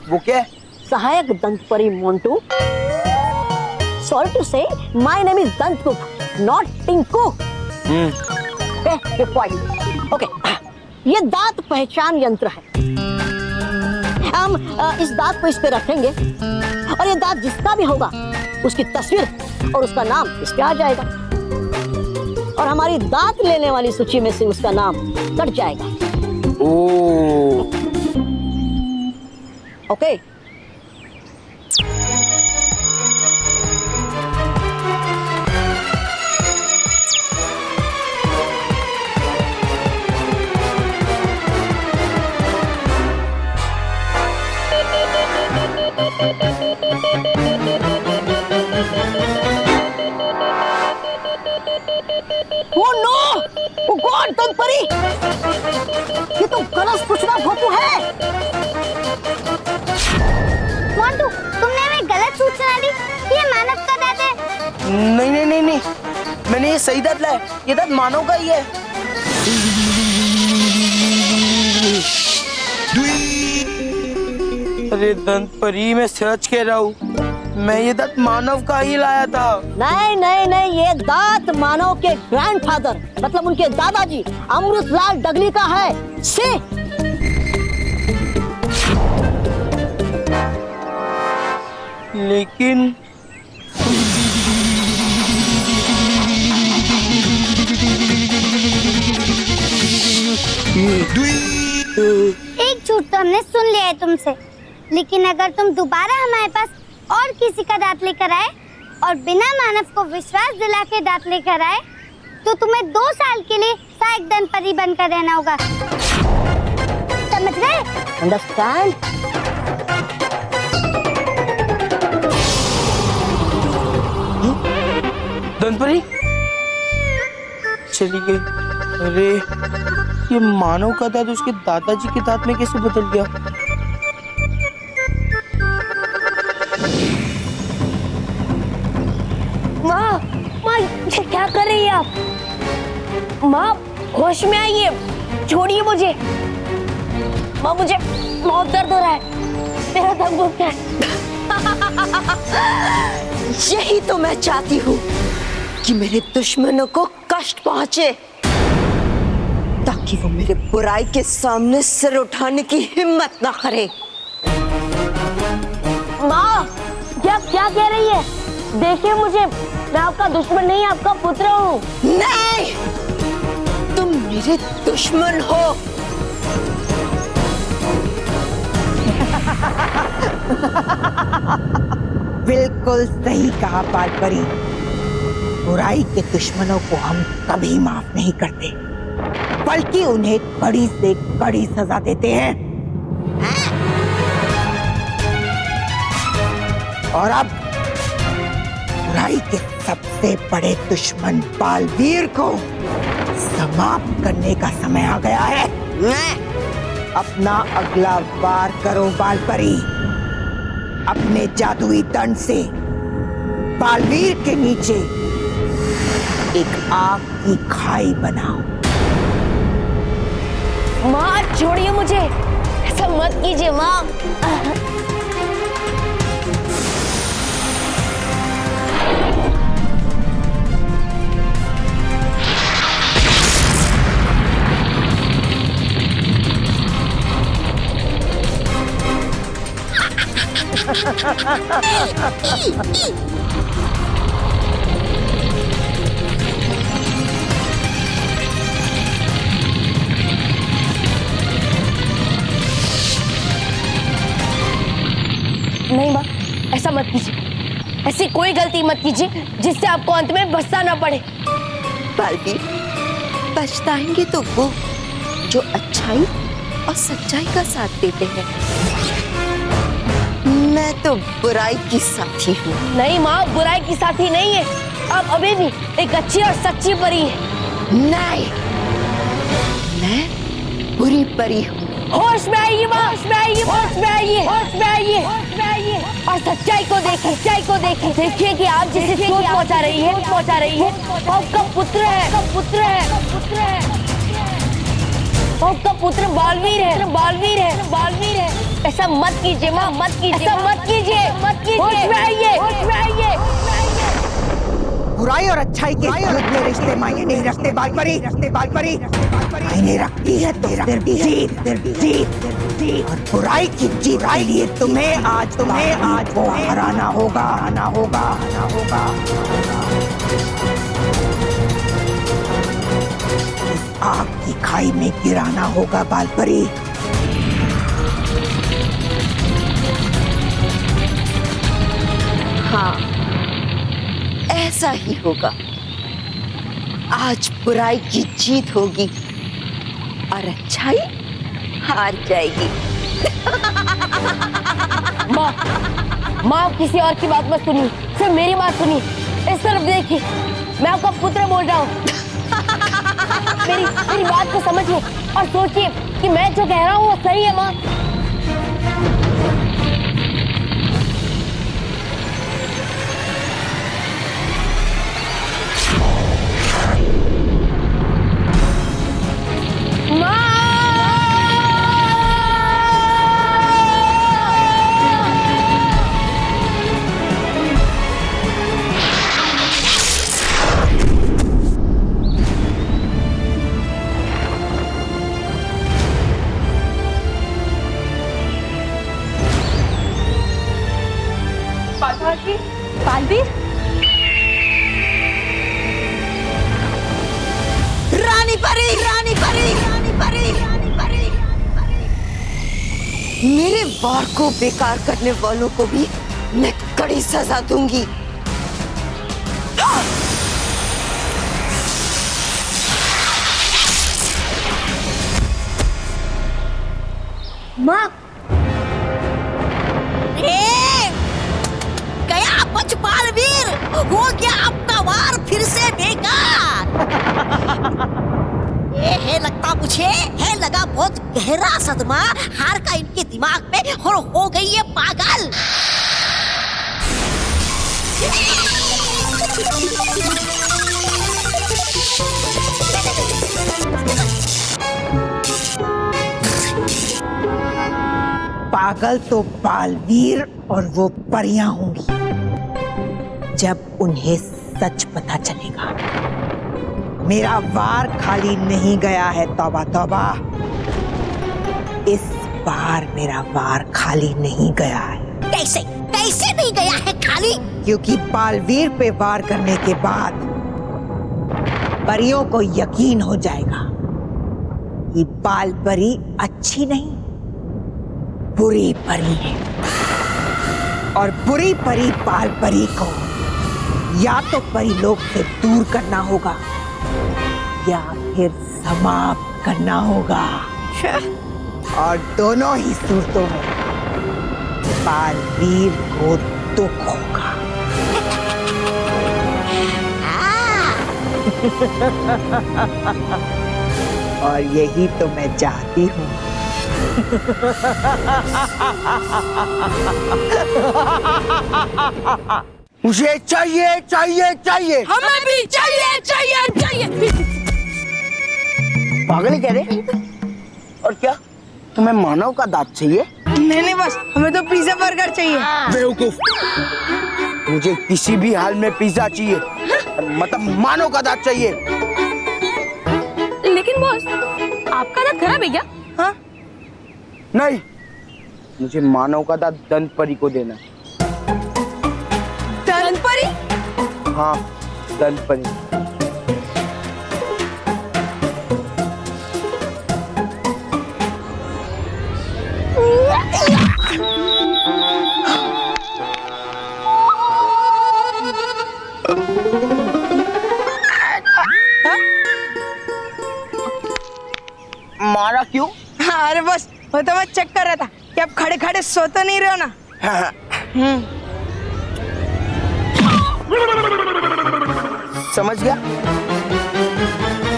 वो क्या है? सहायक दंतपरी Montu. Sorry to say, my name is Dantgupt, not Tinku. Okay, ये दांत पहचान यंत्र है। हम इस दांत को इस पे रखेंगे और ये दांत जिसका भी होगा उसकी तस्वीर और उसका नाम इस पे आ जाएगा और हमारी दांत लेने वाली सूची में से उसका नाम कट जाएगा। Okay. Oh no! Oh God, दंतपरी! ये तो गलत सूचना भोपू है। मोंटू, तुमने हमें गलत सूचना दी कि ये मानव का दांत है। नहीं, मैंने ये सही दांत लाया। ये दांत मानव का ही है। अरे दंतपरी, मैं सच कह रहा हूँ, मैं ये दांत मानव का ही लाया था। नहीं, ये दांत मानव के ग्रैंडफादर मतलब उनके दादाजी अमृतलाल डगली का है। से लेकिन एक झूठ तो हमने सुन लिया है तुमसे, लेकिन अगर तुम दोबारा हमारे पास और किसी का दांत लेकर आए और बिना मानव को विश्वास दिला के दांत लेकर आए, तो तुम्हें 2 साल के लिए सहायक दंतपरी बनकर रहना होगा। समझ गए? अंडरस्टैंड? धनपरी चली गई। अरे ये मानव का दांत उसके दादाजी के दांत में कैसे बदल गया? माँ, माँ ये क्या कर रही है आप? माँ होश में आइए, छोड़िए मुझे। माँ मुझे बहुत दर्द हो रहा है, मेरा दम घुट गया है। यही तो मैं चाहती हूँ कि मेरे दुश्मनों को कष्ट पहुंचे, ताकि वो मेरे बुराई के सामने सिर उठाने की हिम्मत ना करे। माँ क्या क्या कह रही है? देखिए मुझे, मैं आपका दुश्मन नहीं, आपका पुत्र हूँ। नहीं, तुम मेरे दुश्मन हो। बिल्कुल सही कहा बालपरी। बुराई के दुश्मनों को हम कभी माफ नहीं करते, बल्कि उन्हें कड़ी से कड़ी सजा देते हैं। और अब बुराई के सबसे बड़े दुश्मन बालवीर को समाप्त करने का समय आ गया है। अपना अगला वार करो बालपरी। अपने जादुई दंड से बालवीर के नीचे एक आग की खाई बनाओ। माँ छोड़िए मुझे, ऐसा मत कीजिए माँ। नहीं माँ, ऐसा मत कीजिए, ऐसी कोई गलती मत कीजिए जिससे आपको अंत में पछताना ना पड़े। बालवीर, पछताएंगे तो वो जो अच्छाई और सच्चाई का साथ देते हैं। मैं तो बुराई की साथी हूँ। नहीं माँ, बुराई की साथी नहीं है, आप अभी भी एक अच्छी और सच्ची परी है। नहीं, मैं बुरी परी हूँ। होश में आइए माँ, होश में आइए, होश में आइए, होश में आइए, होश में आइए और सच्चाई को देखें, सच्चाई को देखें। देखिए कि आप जिसे चोट पहुंचा रही है, आपका पुत्र है, पुत्र है, पुत्र है, आपका पुत्र बालवीर है, बालवीर है, बालवीर है। ऐसा मत कीजिए माँ, मत कीजिए, ऐसा मत कीजिए, मत कीजिए। होश में आइए, होश में आइए। बुराई और अच्छाई के बीच में रिश्ते मायने नहीं रखते बालपरी, मायने रखती है तो सिर्फ जीत। और बुराई की जीत के लिए तुम्हें आज वो हराना होगा, आना होगा। इस आग की खाई में गिराना होगा बालपरी। हाँ, ऐसा ही होगा। आज बुराई की जीत होगी और अच्छाई हार जाएगी। माँ किसी और की बात मत सुनिए, सिर्फ मेरी बात सुनिए। इस तरफ देखिए, मैं आपका पुत्र बोल रहा हूँ। मेरी बात को समझिए और सोचिए कि मैं जो कह रहा हूँ वो सही है माँ। बालवीर, रानी परी, रानी परी, रानी परी, रानी परी। मेरे वार को बेकार करने वालों को भी मैं कड़ी सजा दूंगी। माँ, गया बच बालवीर, हो गया अपना वार फिर है लगता मुझे है लगा बहुत गहरा सदमा, हार का इनके दिमाग में और हो गई है पागल। पागल तो बालवीर और वो परियां होंगी जब उन्हें सच पता चलेगा। मेरा वार खाली नहीं गया है, तौबा तौबा। इस बार मेरा वार खाली नहीं गया है। कैसे कैसे नहीं गया है खाली? क्योंकि बालवीर पे वार करने के बाद परियों को यकीन हो जाएगा कि बाल परी अच्छी नहीं बुरी परी है, और बुरी परी बाल परी को या तो परी लोक से दूर करना होगा या फिर समाप्त करना होगा, और दोनों ही सूरतों में बालवीर को दुख होगा। और यही तो मैं चाहती हूँ। मुझे चाहिए चाहिए चाहिए। हमें भी चाहिए चाहिए चाहिए। पागल ही कह रहे? और क्या तुम्हें मानव का दांत चाहिए? नहीं बस, हमें तो पिज्जा बर्गर चाहिए। बेवकूफ, मुझे किसी भी हाल में पिज्जा चाहिए, मतलब मानव का दांत चाहिए। लेकिन बॉस, आपका दांत खराब है क्या? हाँ? नहीं, मुझे मानव का दांत दंत परी को देना। दंत परी? हाँ, दंत परी। मारा क्यों? हाँ, अरे बस वो तो मैं चेक कर रहा था कि आप खड़े खड़े सो तो नहीं रहे हो ना। समझ गया?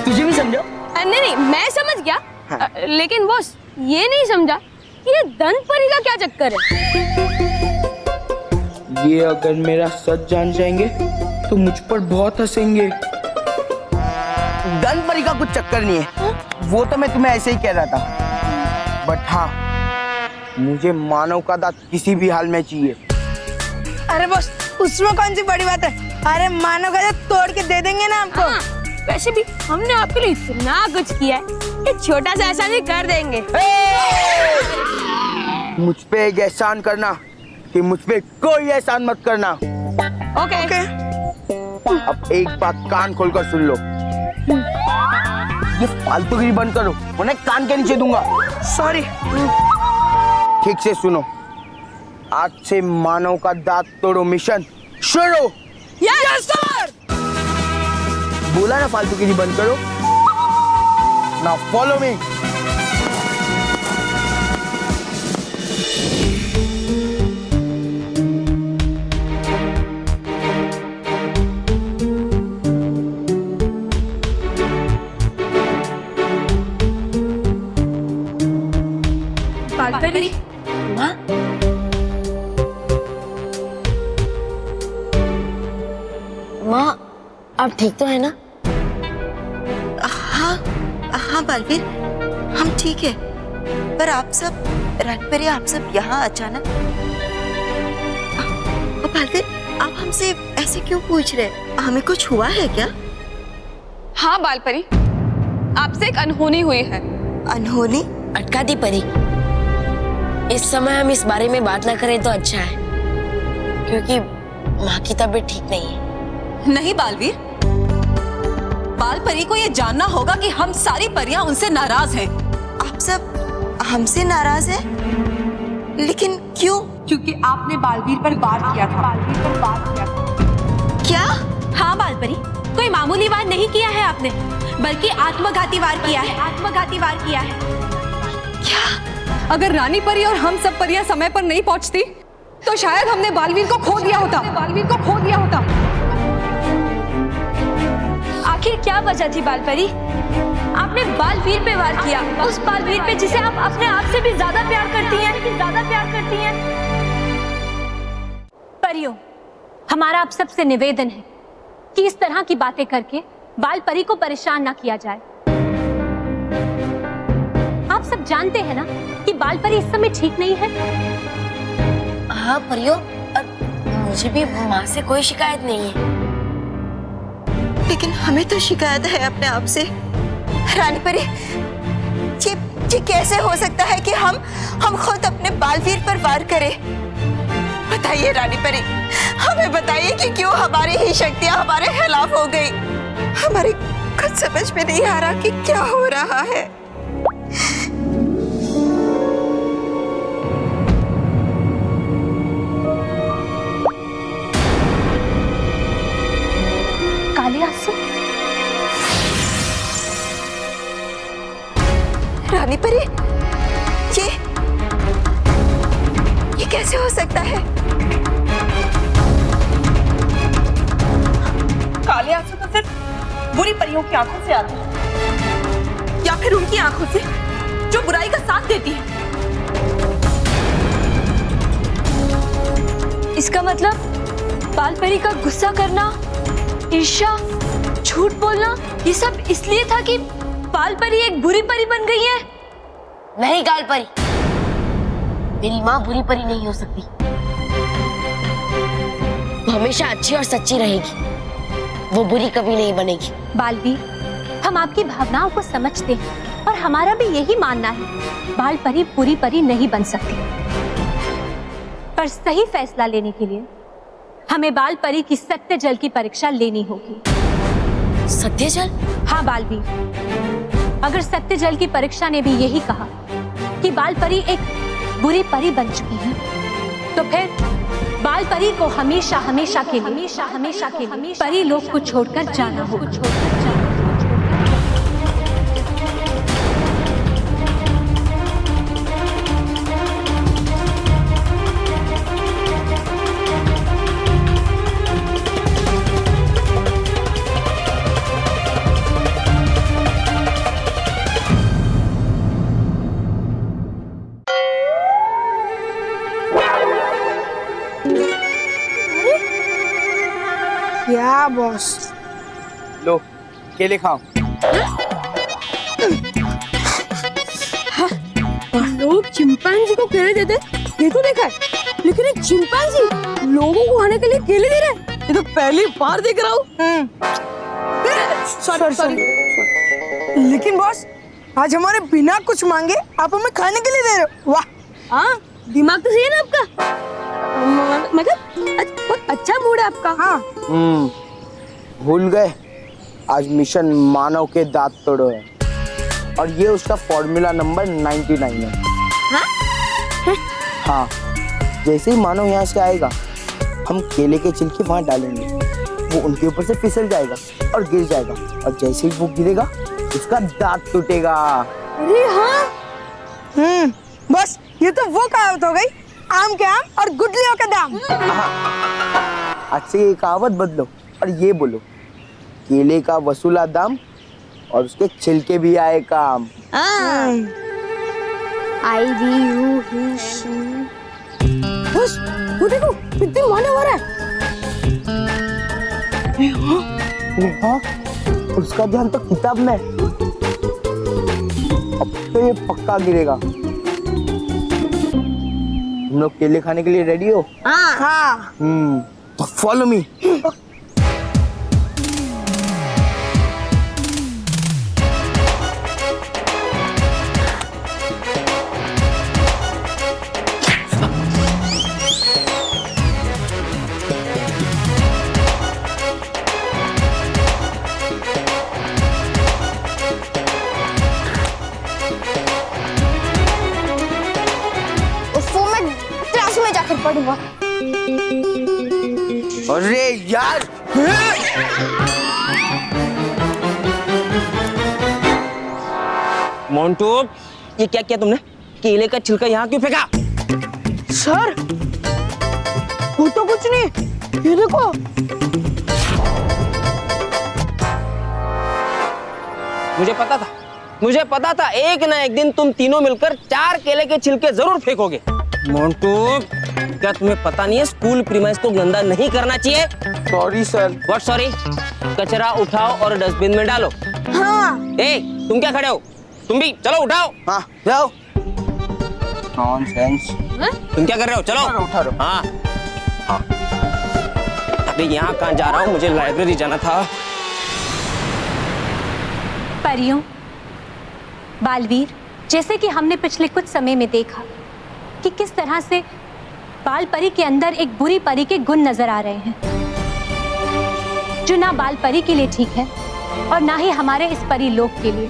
तुझे भी समझो? नहीं नहीं, मैं समझ गया। लेकिन बॉस, ये नहीं समझा कि ये दंत परी का क्या चक्कर है। ये अगर मेरा सच जान जाएंगे तो मुझ पर बहुत हंसेंगे। दंत परी का कुछ चक्कर नहीं है, वो तो मैं तुम्हें ऐसे ही कह रहा था। बट हाँ, मुझे मानव का दांत किसी भी हाल में चाहिए। अरे बॉस, उसमें कौन सी बड़ी बात है? अरे मानव का दांत तोड़ के दे देंगे ना आपको। हाँ, वैसे भी हमने आपके लिए इतना कुछ किया है कि छोटा सा एहसान भी कर देंगे। मुझ पे एक एहसान करना कि मुझ पे कोई एहसान मत करना। ओके। अब एक बात कान खोलकर सुन लो, ये फालतूगिरी बंद करो, उन्हें कान के नीचे दूंगा। सॉरी। ठीक से सुनो, आज से मानव का दांत तोड़ो मिशन शुरू। Yes sir. बोला ना फालतूगिरी बंद करो। Now follow me. बालपरी, माँ, माँ, आप ठीक तो है ना? हाँ हाँ बालवीर, हम ठीक है। पर आप सब रणपरी, आप सब यहाँ अचानक। बालवीर, आप हमसे ऐसे क्यों पूछ रहे? हमें कुछ हुआ है क्या? हाँ बालपरी, आपसे एक अनहोनी हुई है। अनहोनी? अटका दी परी, इस समय हम इस बारे में बात ना करें तो अच्छा है, क्योंकि माँ की तबीयत ठीक नहीं है। नहीं बालवीर, बाल परी को ये जानना होगा कि हम सारी परियां उनसे नाराज हैं। आप सब हमसे नाराज हैं? लेकिन क्यों? क्योंकि आपने बालवीर पर वार किया था। क्या? हाँ बालपरी, कोई मामूली वार नहीं किया है आपने, बल्कि आत्मघाती वार किया है। आत्मघाती वार किया है। क्या? अगर रानी परी और हम सब परियां समय पर नहीं पहुंचती तो शायद हमने बालवीर को खो दिया होता। आखिर क्या वजह थी बालपरी? आपने बालवीर पे वार किया, उस बालवीर पे जिसे आप अपने आप से भी ज्यादा प्यार करती हैं। परियों, हमारा आप सबसे निवेदन है कि इस तरह की बातें करके बालपरी को परेशान ना किया जाए। आप सब जानते हैं ना कि बालपरी इस समय ठीक नहीं है। हाँ परियों, मुझे भी माँ से कोई शिकायत नहीं है। लेकिन हमें तो शिकायत है अपने आप से। रानी परी, ये कैसे हो सकता है कि हम खुद अपने बालवीर पर वार करें? बताइए रानी परी, हमें बताइए कि क्यों हमारी ही शक्तियां हमारे खिलाफ हो गई। हमारे कुछ समझ में नहीं आ रहा कि क्या हो रहा है। काले आंसू? रानी परी, ये कैसे हो सकता है? काले आंसू तो सिर्फ बुरी परियों की आंखों से आते हैं, या फिर उनकी आंखों से जो बुराई का साथ देती है। इसका मतलब बालपरी का गुस्सा करना, ईर्ष्या, झूठ बोलना, ये सब इसलिए था कि बालपरी एक बुरी परी बन गई है। नहीं बालपरी, मेरी माँ बुरी परी नहीं हो सकती। वो हमेशा अच्छी और सच्ची रहेगी, वो बुरी कभी नहीं बनेगी। बालवीर, हम आपकी भावनाओं को समझते हैं और हमारा भी यही मानना है, बालपरी बुरी परी नहीं बन सकती। पर सही फैसला लेने के लिए हमें बालपरी की सत्य जल की परीक्षा लेनी होगी। सत्य जल? हाँ बालवीर, अगर सत्य जल की परीक्षा ने भी यही कहा कि बालपरी एक बुरी परी बन चुकी है, तो फिर बालपरी को हमेशा हमेशा के लिए परी लोक को छोड़कर जाना होगा। क्या बॉस? लो केले खाओ। लोग चिंपांजी को केले देते, ये तो देखा है, लेकिन एक चिंपांजी लोगों को खाने के लिए केले दे रहा है, ये तो पहली बार देख रहा हूँ। सॉरी। लेकिन बॉस, आज हमारे बिना कुछ मांगे आप हमें खाने के लिए दे रहे हो। वाह। हाँ, दिमाग तो सही है ना आपका? मतलब अच्छा मूड है आपका। हाँ। भूल गए, आज मिशन मानव के दांत तोड़ो है और ये उसका फॉर्मूला नंबर 99 है। हाँ, जैसे ही मानव यहाँ से आएगा, हम केले के छिलके वहाँ डालेंगे, वो उनके ऊपर से फिसल जाएगा और गिर जाएगा, और जैसे ही वो गिरेगा उसका दांत टूटेगा। अरे हाँ। बस ये तो वो कहावत हो गई, आम के आम और गुठलियों के दाम। आज से ये कहावत बदलो और ये बोलो, केले का वसूला दाम और उसके छिलके भी आए काम। आई वी यू ही शी। बस वो देखो कितनी माने हो रहा है। हाँ, उसका ध्यान तो किताब में। अब तो ये पक्का गिरेगा। तुम लोग केले खाने के लिए रेडी हो? हाँ। तो फॉलो मी। पड़ूंगा। अरे यार, मोंटू, ये क्या किया तुमने? केले का छिलका यहाँ क्यों फेंका? सर, वो तो कुछ नहीं, ये देखो। मुझे पता था एक ना एक दिन तुम तीनों मिलकर 4 केले के छिलके जरूर फेंकोगे। मोंटू, क्या तुम्हें पता नहीं है स्कूल प्रीमाइस को गंदा नहीं करना चाहिए? Sorry sir. What sorry? कचरा उठाओ और डस्टबिन में डालो। हाँ। ए, तुम क्या खड़े हो? तुम भी चलो उठाओ। हाँ जाओ। नॉनसेंस। तुम क्या कर रहे हो? चलो उठा रहा हूं। हाँ हाँ। अबे यहाँ कहाँ जा रहा हूँ? मुझे लाइब्रेरी जाना था। परियों, बालवीर, जैसे कि हमने पिछले कुछ समय में देखा कि किस तरह से बाल परी के अंदर एक बुरी परी के गुण नजर आ रहे हैं, जो ना बाल परी के लिए ठीक है और ना ही हमारे इस परी लोक के लिए।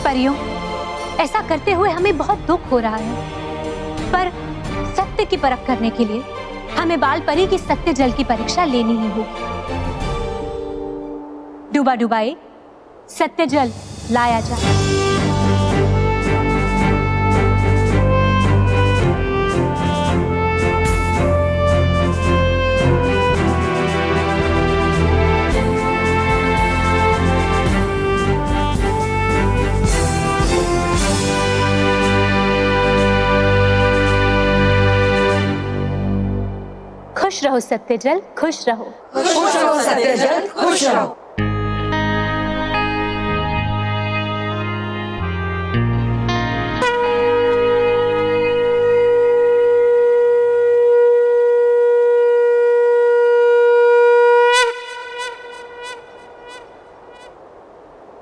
परियों, ऐसा करते हुए हमें बहुत दुख हो रहा है, पर सत्य की परख करने के लिए हमें बाल परी की सत्य जल की परीक्षा लेनी ही होगी। डूबा डुबाए सत्य जल लाया जाए। खुश रहो सत्यजल, खुश रहो। खुश रहो सत्यजल, खुश रहो।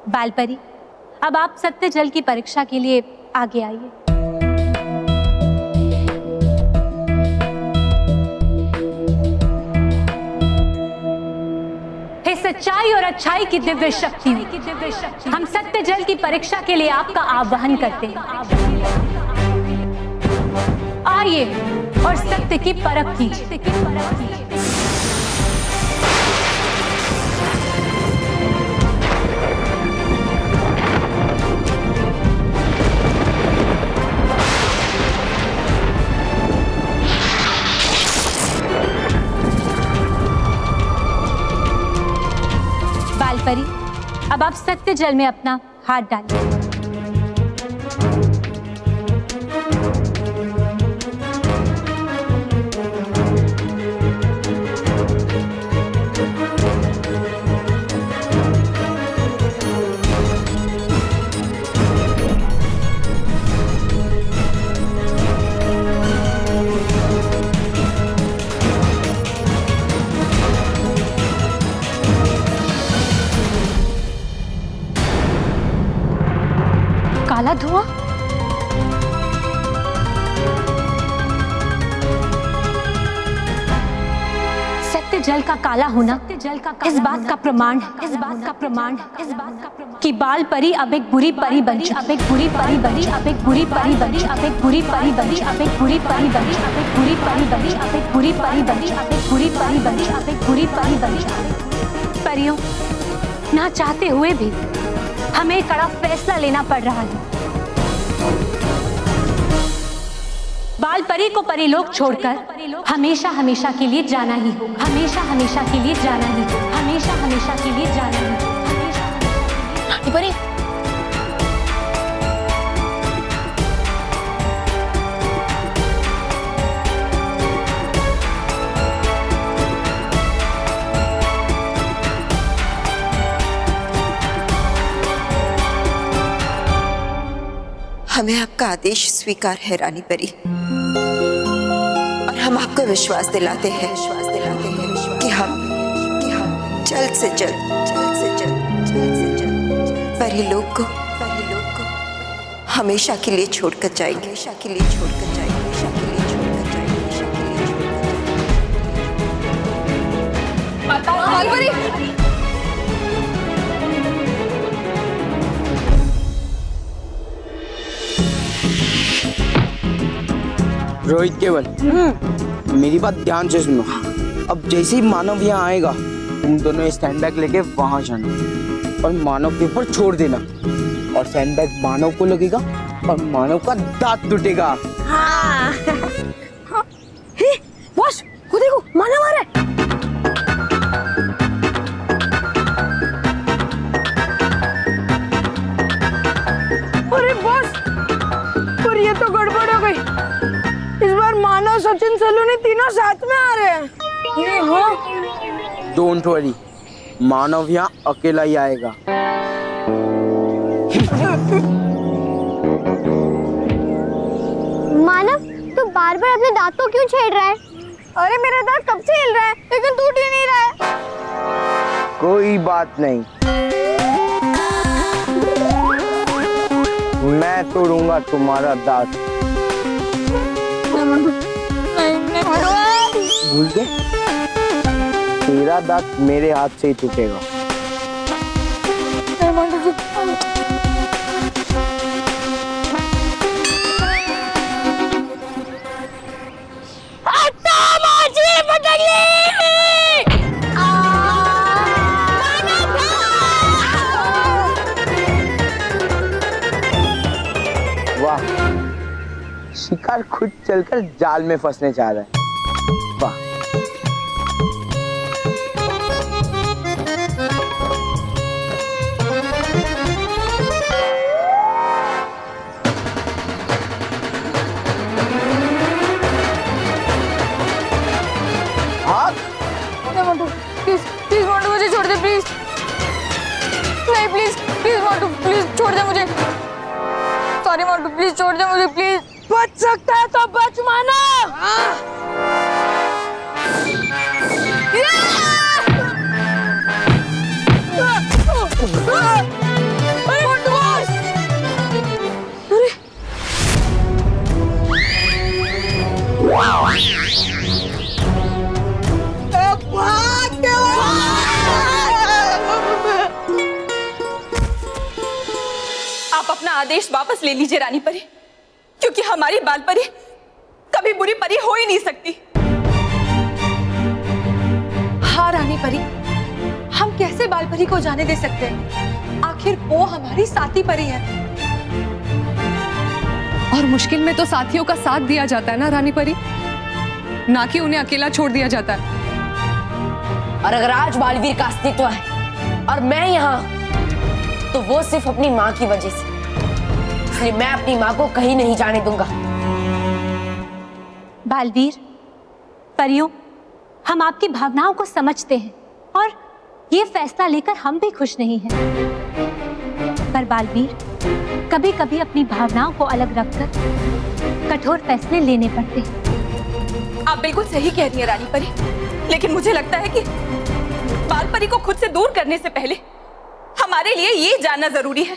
बालपरी, अब आप सत्य जल की परीक्षा के लिए आगे आइए। हे सच्चाई और अच्छाई की दिव्य शक्ति, हम सत्य जल की परीक्षा के लिए आपका आह्वान करते हैं। आइए और सत्य की परख कीजिए। बालपरी, अब आप सत्य जल में अपना हाथ डालिए। काला धुआं? सत्य जल का काला होना इस बात का प्रमाण कि बाल परी अब एक बुरी परी बनी, अब एक बुरी परी बनी, अब एक बुरी परी बनी, अब एक बुरी परी बनी, अब एक बुरी परी बनी, अब एक बुरी परी बनी, अब एक बुरी परी बनी, अब एक बुरी परी बनी, अब एक बुरी परी बनी। परियों, ना चाहते हुए भी हमें कड़ा फैसला लेना पड़ रहा है। बाल परी को परीलोक छोड़कर हमेशा हमेशा के लिए जाना ही हो, हमेशा हमेशा के लिए जाना ही हो, हमेशा हमेशा के लिए जाना ही हो। परी, हमें आपका आदेश स्वीकार है रानी परी, और हम आपको विश्वास दिलाते हैं कि हम जल्द से जल्द परीलोक को हमेशा के लिए छोड़कर जाएंगे, हमेशा के लिए छोड़कर जाएंगे, हमेशा के लिए छोड़कर जाएंगे, हमेशा के लिए छोड़कर जाएंगे। रोहित केवल, मेरी बात ध्यान से सुनो। अब जैसे ही मानव यहाँ आएगा, तुम दोनों स्टैंड बैग लेके वहां जाना और मानव के ऊपर छोड़ देना, और सैंड बैग मानव को लगेगा और मानव का दांत टूटेगा। हाँ। बॉस, वो देखो मानव आ रहा है। तीनों साथ में आ रहे हैं। ये हो। डोंट वरी, मानव यहाँ अकेला ही आएगा। मानव, तू बार बार अपने दांतों क्यों छेड़ रहा है? अरे मेरा दांत कब से हिल रहा है लेकिन टूट ही नहीं रहा है। कोई बात नहीं, मैं तोड़ूंगा तुम्हारा दांत। भूल गए? तेरा दांत मेरे हाथ से ही टूटेगा। वाह, शिकार खुद चलकर जाल में फंसने जा रहा है। वाह। प्लीज प्लीज मोंटू, मुझे छोड़ दे प्लीज। नहीं प्लीज प्लीज मोंटू, प्लीज छोड़ दे मुझे। सॉरी मोंटू, प्लीज छोड़ दे मुझे प्लीज। बच सकता है तो बच मानव। मोंटू बॉस। आप अपना आदेश वापस ले लीजिए रानी परी, क्योंकि हमारी बाल परी कभी बुरी परी हो ही नहीं सकती। हाँ रानी परी, हम कैसे बाल परी को जाने दे सकते हैं? आखिर वो हमारी साथी परी है और मुश्किल में तो साथियों का साथ दिया जाता है ना रानी परी, ना कि उन्हें अकेला छोड़ दिया जाता है। और अगर आज बालवीर का अस्तित्व है और मैं यहाँ हूं, तो वो सिर्फ अपनी माँ की वजह से। इसलिए मैं अपनी माँ को कहीं नहीं जाने दूंगा। बालवीर, परियों, हम आपकी भावनाओं को समझते हैं और ये फैसला लेकर हम भी खुश नहीं हैं। पर बालवीर, कभी कभी अपनी भावनाओं को अलग रखकर कठोर फैसले लेने पड़ते हैं। आप बिल्कुल सही कह रही हैं रानी परी, लेकिन मुझे लगता है कि बाल परी को खुद से दूर करने से पहले हमारे लिए ये जानना जरूरी है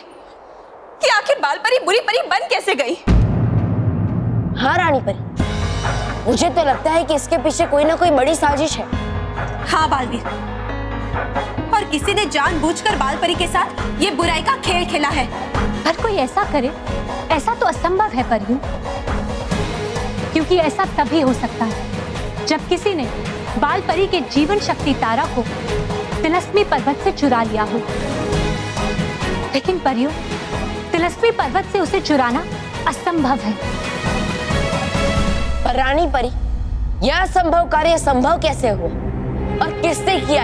कि आखिर बाल परी बुरी परी बन कैसे गई। हाँ रानी परी, मुझे तो लगता है कि इसके पीछे कोई ना कोई बड़ी साजिश है। हाँ बालवीर, और किसी ने जानबूझकर बाल परी के साथ ये बुराई का खेल खेला है। अगर कोई ऐसा करे, ऐसा तो असंभव है परियों, क्योंकि ऐसा तभी हो सकता है जब किसी ने बाल परी के जीवन शक्ति तारा को तिलस्मी पर्वत से चुरा लिया हो। लेकिन परियों, तिलस्मी पर्वत से उसे चुराना असंभव है। पर रानी परी, यह असंभव कार्य संभव कैसे हुआ और किसने किया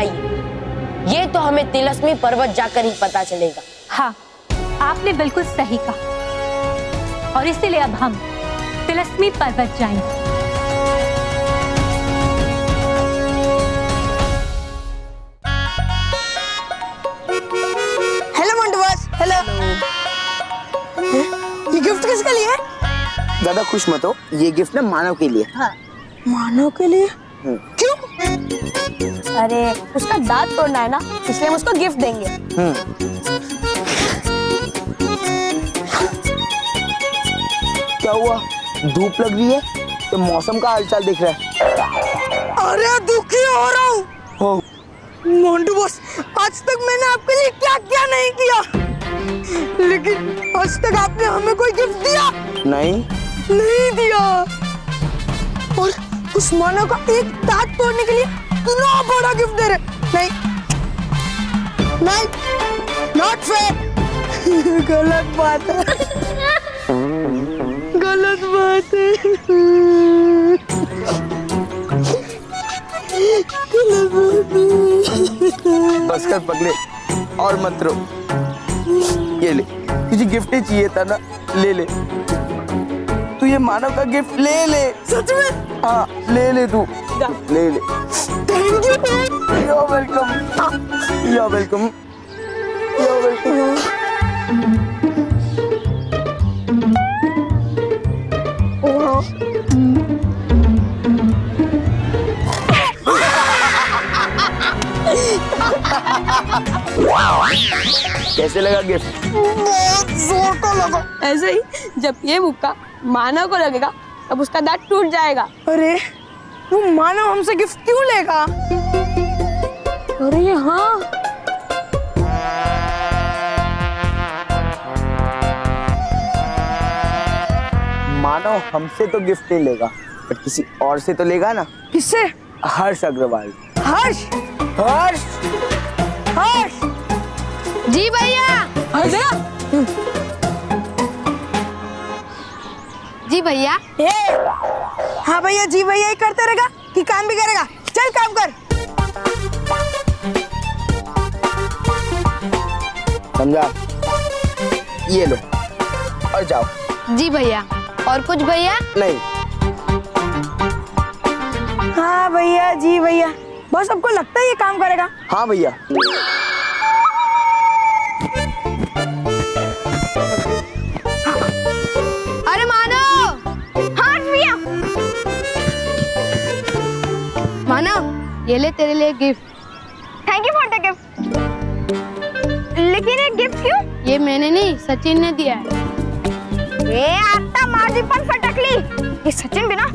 ये तो हमें तिलस्मी पर्वत जाकर ही पता चलेगा। हाँ, आपने बिल्कुल सही कहा और इसीलिए अब हम तिलस्मी पर्वत जाएंगे। Hello Montu boss. हेलो। ये गिफ्ट किसके लिए है? ज्यादा खुश मत हो, ये गिफ्ट ना मानव के लिए। हाँ। मानव के लिए? क्यों? अरे उसका दांत तोड़ना है ना, इसलिए हम उसको गिफ्ट देंगे। क्या हुआ, धूप लग रही है तो मौसम का हालचाल देख रहा है? अरे दुखी हो रहा हूँ। हो मोंटू बॉस, आज तक मैंने आपके लिए क्या क्या नहीं किया, लेकिन आज तक आपने हमें कोई गिफ्ट दिया नहीं दिया। और उस मानव का एक दांत तोड़ने के लिए इतना बड़ा गिफ्ट दे रहे। नहीं, नॉट फेयर। गलत बात है, गलत बात है। बस कर पगले, और मत रो। ये ले, तुझे गिफ्ट ही चाहिए था ना, ले ले। तू ये मानव का गिफ्ट ले ले। सच में? हाँ ले ले तू, ले ले। Thank you. You're welcome. You're welcome. You're welcome. कैसे लगा गिफ्ट? बहुत जोर का लगा। ऐसे ही जब ये मुक्का मानव को लगेगा तब उसका दांत टूट जाएगा। अरे वो मानव हमसे गिफ्ट क्यों लेगा? अरे हाँ, मानव हमसे तो गिफ्ट नहीं लेगा, पर किसी और से तो लेगा ना। किससे? हर्ष अग्रवाल। हर्ष? हर्ष? हर्ष? जी भैया। जी भैया। हाँ भैया, जी भैया ही करते रहेगा कि काम भी करेगा? चल काम कर। समझा? ये लो और जाओ। जी भैया। और कुछ भैया? नहीं। हाँ भैया, जी भैया। बस सबको लगता है ये काम करेगा। हाँ भैया। अरे मानव। हाँ भैया। मानव, ये ले तेरे लिए gift. Thank you for the gift. लेकिन ये गिफ्ट क्यों? ये मैंने नहीं, सचिन ने दिया है। ये आता माजी पर फटकली। ये सचिन बिना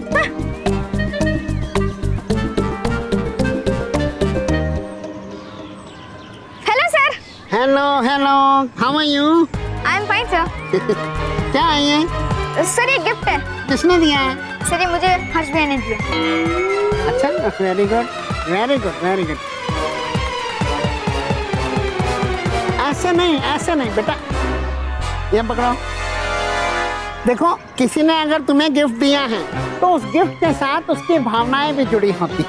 hello sir. Hello hello, how are you? I am fine sir. क्या है ये? सर ये गिफ्ट है। किसने दिया है? सर ये मुझे हर्ष भैया ने दिया। अच्छा, very good very good very good. ऐसे नहीं बेटा, ये पकड़ो। देखो, किसी ने अगर तुम्हें गिफ्ट दिया है तो उस गिफ्ट के साथ उसकी भावनाएं भी जुड़ी होती।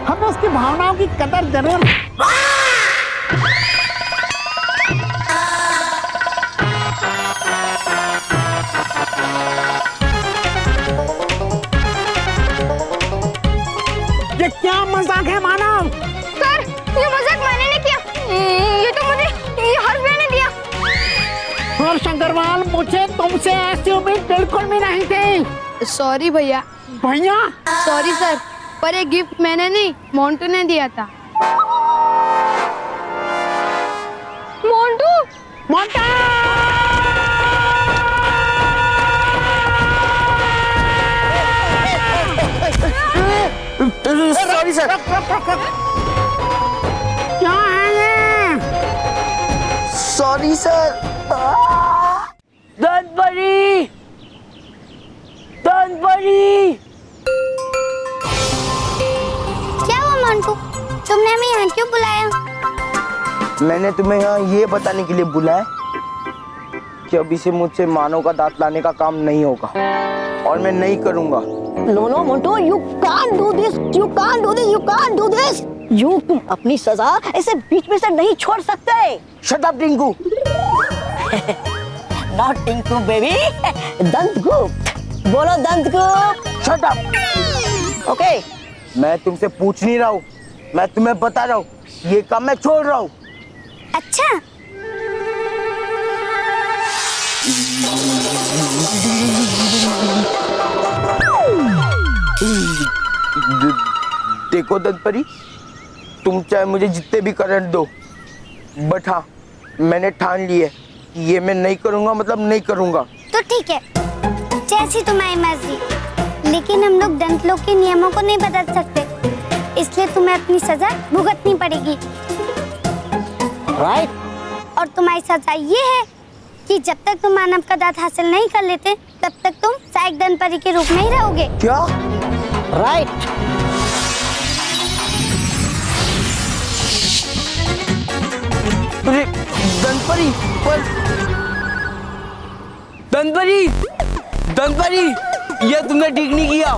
हमें उसकी भावनाओं की कदर जरूर। ये क्या मजाक है मानव? सर ये मजाक मैंने नहीं किया। ये तो मुझे ये हर्ष भैया ने दिया। हर्ष अग्रवाल, मुझे तुमसे ऐसी उम्मीद बिल्कुल भी नहीं थी। सॉरी भैया। भैया? सॉरी सर, पर ये गिफ्ट मैंने नहीं, मोंटू ने दिया था। मोंटू? मोंटू! Sorry sir. क्या है ये? Sorry sir. दंतपरी, दंतपरी। क्या हुआ मोंटू? तुमने हमें यहाँ क्यों बुलाया? मैंने तुम्हें यहाँ ये बताने के लिए बुलाया कि अभी से मुझसे मानव का दांत लाने का काम नहीं होगा और मैं नहीं करूँगा। No Montu, you can't do this, you can't do this, you can't do this. तुम अपनी सजा ऐसे बीच में से नहीं छोड़ सकते। Shut up, Tinku. Not Tinku baby, Dantgupt. बोलो दंतगुप्त। Shut up। ओके। मैं तुमसे पूछ नहीं रहा हूँ, मैं तुम्हें बता रहा हूँ, ये काम मैं छोड़ रहा हूँ। अच्छा। देखो दंतपरी, तुम चाहे मुझे जितने भी करंट दो, बट हाँ, मैंने ठान ली है कि ये मैं नहीं करूँगा, मतलब नहीं करूँगा। तो ठीक है, जैसी तुम्हारी मर्जी। लेकिन हम लोग दंतलोक के नियमों को नहीं बदल सकते, इसलिए तुम्हें अपनी सजा भुगतनी पड़ेगी। राइट। और तुम्हारी सजा ये है कि जब तक तुम मानव का दांत हासिल नहीं कर लेते, तब तक तुम सहायक दंतपरी के रूप में ही रहोगे। क्या? राइट। अरे दंतपरी, पर दंतपरी, दंतपरी, ये तुमने ठीक नहीं किया।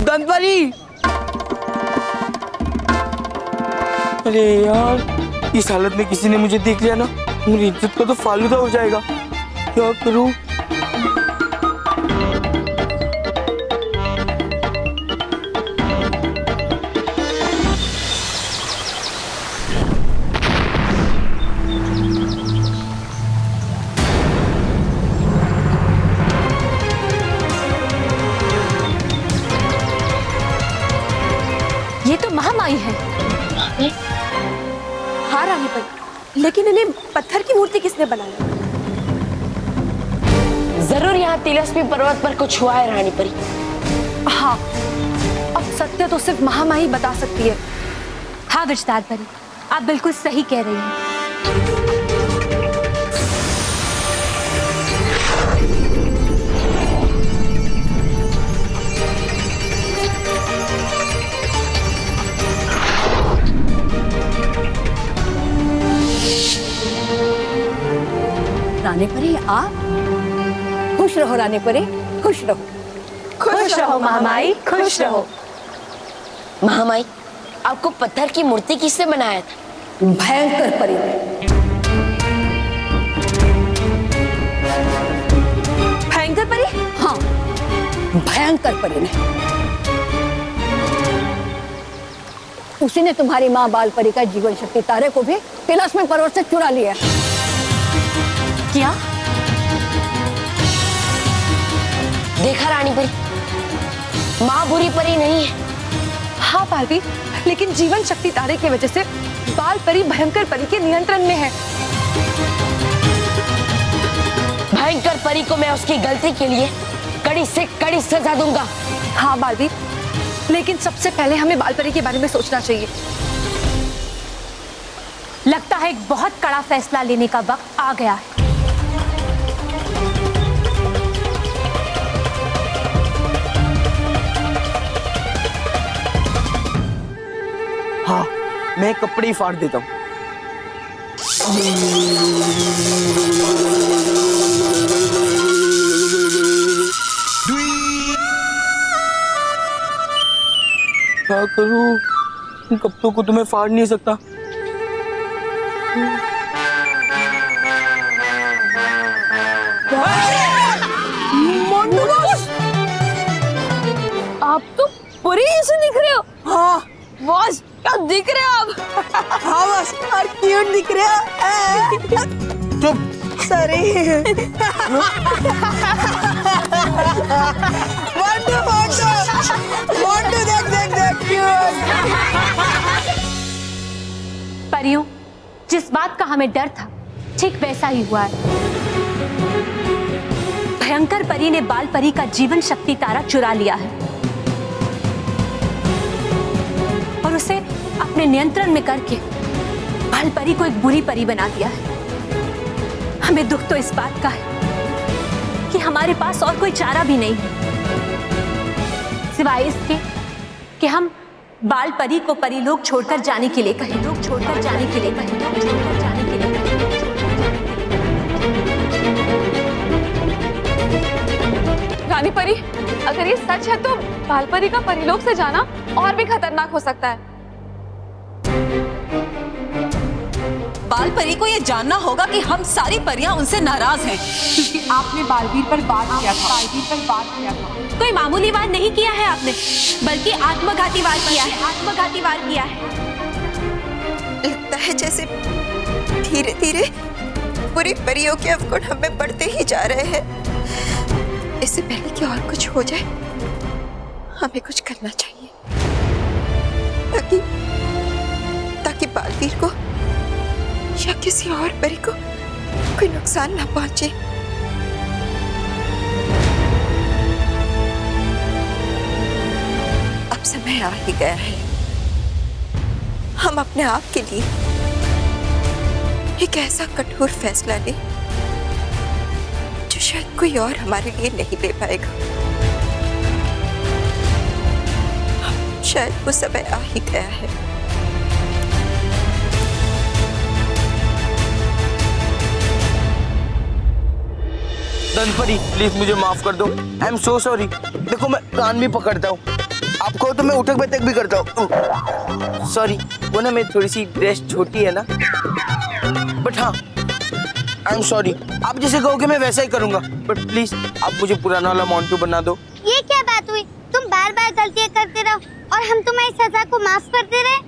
दंतपरी। अरे यार, इस हालत में किसी ने मुझे देख लिया ना, मेरी इज्जत का तो फालूदा हो जाएगा। क्या करूं? ये तो महामाई है। हाँ रानी परी, लेकिन इन्हें पत्थर की मूर्ति किसने बनाया? जरूर यहाँ तिलस्मी पर्वत पर कुछ हुआ है रानी परी। हाँ, अब सत्य तो सिर्फ महामाई बता सकती है। हाँ विजदार परी, आप बिल्कुल सही कह रही हैं। रानी परी आप खुश रहो, रानी परी खुश रहो। खुश रहो महामाई, खुश रहो। महामाई, आपको पत्थर की मूर्ति किसने बनाया था? भयंकर परी ने। भयंकर परी? हाँ, भयंकर परी ने। उसी ने तुम्हारी माँ बाल परी का जीवन शक्ति तारे को भी तिलस्मी पर्वत से चुरा लिया। क्या? देखा रानी परी, माँ बुरी परी नहीं है। हाँ बालवीर, लेकिन जीवन शक्ति तारे की वजह से बाल परी भयंकर परी के नियंत्रण में है। भयंकर परी को मैं उसकी गलती के लिए कड़ी से कड़ी सजा दूंगा। हाँ बालवीर, लेकिन सबसे पहले हमें बाल परी के बारे में सोचना चाहिए। लगता है एक बहुत कड़ा फैसला लेने का वक्त आ गया है। हाँ, मैं कपड़े ही फाड़ देता हूँ। क्या करूँ? कपड़ों को तो मैं फाड़ नहीं सकता। आप तो परी ऐसे दिख रहे हो। हाँ बॉस, क्या दिख रहे हो आप? हाँ बस, और क्यूट दिख रहे हो। चुप। सॉरी। मोंटू देख क्यूट। परियों, जिस बात का हमें डर था ठीक वैसा ही हुआ है। भयंकर परी ने बाल परी का जीवन शक्ति तारा चुरा लिया है और उसे अपने नियंत्रण में करके बाल परी को एक बुरी परी बना दिया है। हमें दुख तो इस बात का है कि हमारे पास और कोई चारा भी नहीं है सिवाय इसके कि हम बाल परी को परीलोक छोड़कर जाने के लिए कहें, लोग छोड़कर जाने के लिए कहें, लोग छोड़कर जाने के लिए कहें। रानी परी, अगर ये सच है तो बाल परी का परीलोक से जाना और भी खतरनाक हो सकता है। बाल परी को ये जानना होगा कि हम सारी परियां उनसे नाराज हैं क्योंकि आपने बालवीर पर वार किया था। कोई मामूली वार नहीं किया है आपने, बल्कि आत्मघाती वार किया है। आत्मघाती वार किया है। लगता है जैसे धीरे धीरे पूरी परियों के अवगुण हमें बढ़ते ही जा रहे हैं। इससे पहले कि और कुछ हो जाए, हमें कुछ करना चाहिए ताकि बालवीर को या किसी और परी को कोई नुकसान ना पहुंचे। अब समय आ ही गया है, हम अपने आप के लिए एक ऐसा कठोर फैसला लें जो शायद कोई और हमारे लिए नहीं ले पाएगा। शायद वो समय आ ही गया है। धनपरी, प्लीज मुझे माफ कर दो। I am so sorry. देखो, मैं कान भी पकड़ता हूँ, आपको तो मैं उठक बैठक भी करता हूँ। सॉरी, वो ना मेरी थोड़ी सी ड्रेस छोटी है ना, बट हाँ आई एम सॉरी। आप जैसे कहोगे मैं वैसा ही करूँगा, बट प्लीज आप मुझे पुराना वाला मोंटू बना दो। ये क्या बात हुई? तुम बार बार गलतियाँ करते रहो और हम तुम्हारी सजा को माफ करते रहे।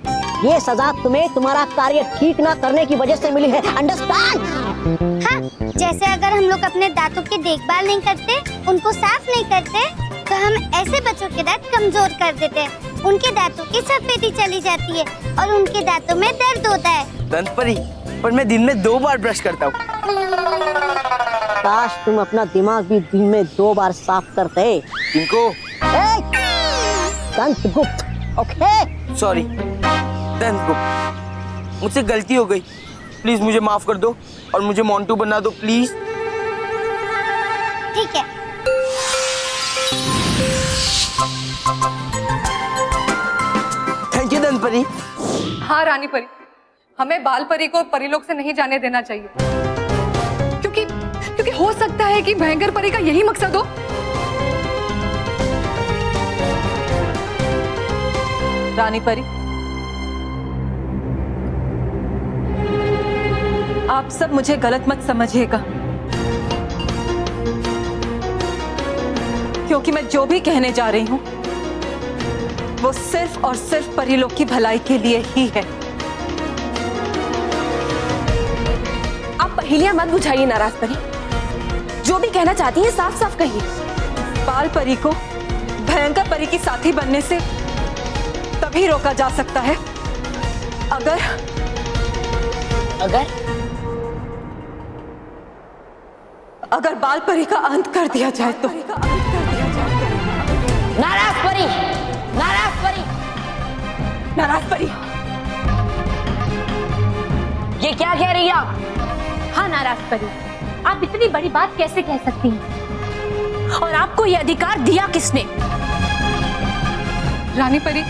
ये सजा तुम्हें तुम्हारा कार्य ठीक ना करने की वजह से मिली है, अंडरस्टैंड? हाँ, जैसे अगर हम लोग अपने दांतों की देखभाल नहीं करते, उनको साफ नहीं करते, तो हम ऐसे बच्चों के दांत कमजोर कर देते हैं उनके दांतों की सफेदी चली जाती है और उनके दांतों में दर्द होता है। दंत परी, पर मैं दिन में 2 बार ब्रश करता हूँ। काश तुम अपना दिमाग भी दिन में 2 बार साफ करते। इनको दंत गुप्त, ओके? सॉरी दंत गुप्त, मुझसे गलती हो गई। प्लीज मुझे माफ कर दो और मुझे मोंटू बना दो प्लीज। ठीक है। थैंक यू दंत परी। हाँ रानी परी, हमें बाल परी को परीलोक से नहीं जाने देना चाहिए, क्योंकि हो सकता है कि भयंकर परी का यही मकसद हो। रानी परी, आप सब मुझे गलत मत समझिएगा, क्योंकि मैं जो भी कहने जा रही हूं वो सिर्फ और सिर्फ परीलोक की भलाई के लिए ही है। आप पहेलियां मत बुझाइए नाराज परी, जो भी कहना चाहती हैं साफ साफ कहिए। बाल परी को भयंकर परी की साथी बनने से तभी रोका जा सकता है अगर बाल परी का अंत कर दिया जाए तो। नाराज परी, नाराज परी, नाराज परी, ये क्या कह रही है आप? हाँ नाराज परी, आप इतनी बड़ी बात कैसे कह सकती हैं? और आपको ये अधिकार दिया किसने? रानी परी,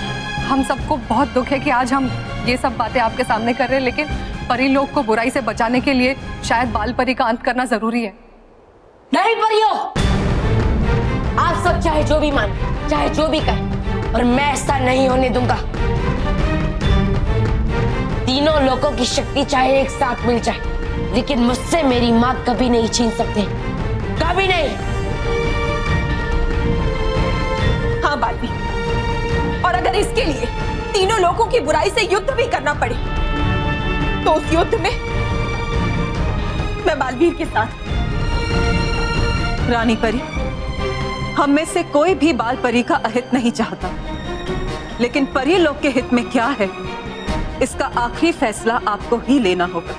हम सबको बहुत दुख है कि आज हम ये सब बातें आपके सामने कर रहे हैं, लेकिन परीलोक को बुराई से बचाने के लिए शायद बाल परी का अंत करना जरूरी है। नहीं परियो, आप सब चाहे जो भी मान, चाहे जो भी कहें, और मैं ऐसा नहीं होने दूंगा। तीनों लोगों की शक्ति चाहे एक साथ मिल जाए, लेकिन मुझसे मेरी मां कभी नहीं छीन सकते, कभी नहीं। हाँ बालवी, और अगर इसके लिए तीनों लोगों की बुराई से युद्ध भी करना पड़े तो उस युद्ध में मैं बालवीर के साथ। रानी परी, हम में से कोई भी बाल परी का अहित नहीं चाहता, लेकिन परीलोक के हित में क्या है इसका आखिरी फैसला आपको ही लेना होगा।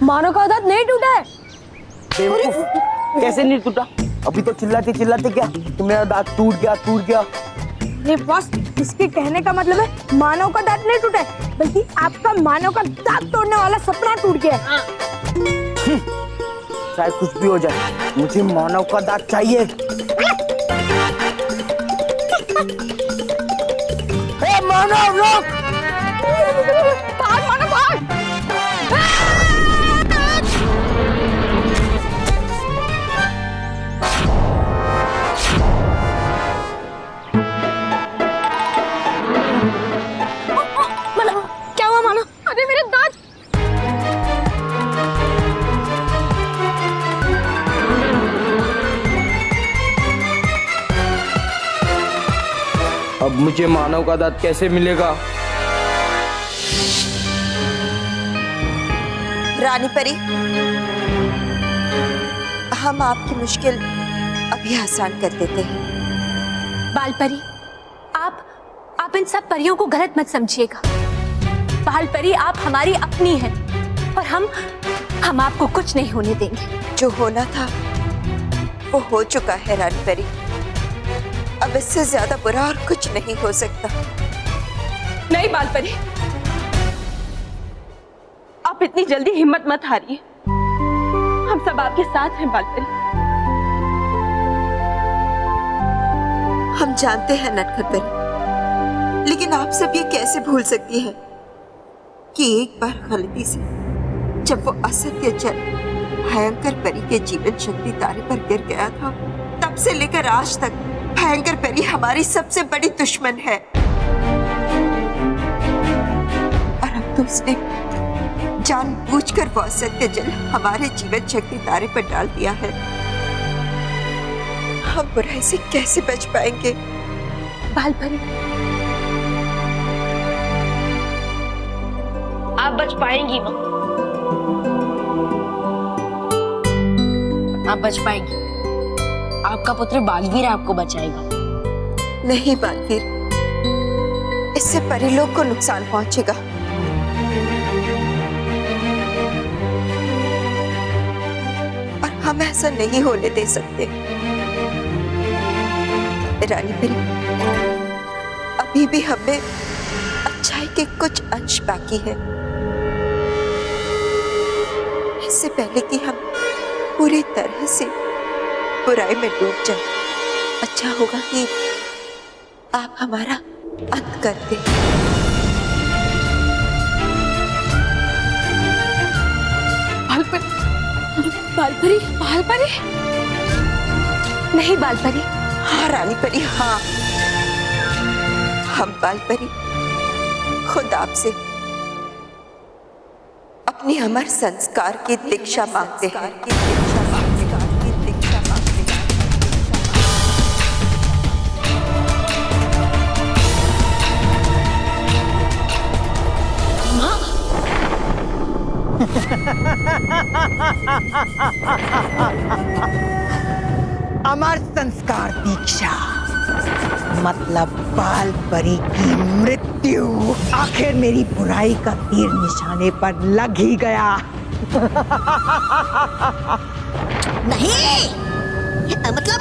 मानो का दांत नहीं टूटा है। बेवकूफ, कैसे नहीं टूटा? अभी तो चिल्लाते चिल्लाते क्या कि मेरा दांत टूट गया, टूट गया। नहीं बॉस, इसके कहने का मतलब है मानव का दांत नहीं टूटा है, बल्कि आपका मानव का दांत तोड़ने वाला सपना टूट गया। चाहे कुछ भी हो जाए, मुझे मानव का दांत चाहिए। ए मानव लोग, भाग मानव भाग। क्या हुआ मानो? अरे मेरे दांत। अब मुझे मानव का दांत कैसे मिलेगा? रानी परी, हम आपकी मुश्किल अभी आसान कर देते हैं। बाल परी, आप इन सब परियों को गलत मत समझिएगा। बाल परी, आप हमारी अपनी हैं और हम आपको कुछ नहीं होने देंगे। जो होना था वो हो चुका है रानी परी, अब इससे ज्यादा बुरा और कुछ नहीं हो सकता। नहीं बाल परी, आप इतनी जल्दी हिम्मत मत हारिए, हम सब आपके साथ हैं बाल परी। हम जानते हैं नटखट परी, लेकिन आप सब ये कैसे भूल सकती हैं कि एक बार गलती से जब वो असत्य जन भयंकर परी के जीवन शक्ति तारे पर गिर गया था, तब से लेकर आज तक भयंकर परी हमारी सबसे बड़ी दुश्मन है और अब तो उसने जानबूझकर वो असत्य जल हमारे जीवन शक्ति तारे पर डाल दिया है। हम बुराई से कैसे बच पाएंगे? बालपरी, आप बच पाएंगी माँ, आप बच पाएंगी। आपका पुत्र बालवीर आपको बचाएगा। नहीं बालवीर, इससे परिलोक को नुकसान पहुंचेगा। और हम ऐसा नहीं होने दे सकते। रानी परी, अभी भी हमें अच्छाई के कुछ अंश बाकी है। इससे पहले कि हम पूरी तरह से बुराई में डूब जाए, अच्छा होगा कि आप हमारा अंत कर दें। बालपरी, बालपरी, नहीं बालपरी। हाँ रानी परी, हाँ, हम बालपरी खुद आपसे अपनी अमर संस्कार की दीक्षा मांगते हैं। अमर संस्कार दीक्षा मतलब बाल परी की मृत्यु। आखिर मेरी बुराई का तीर निशाने पर लग ही गया। नहीं, मतलब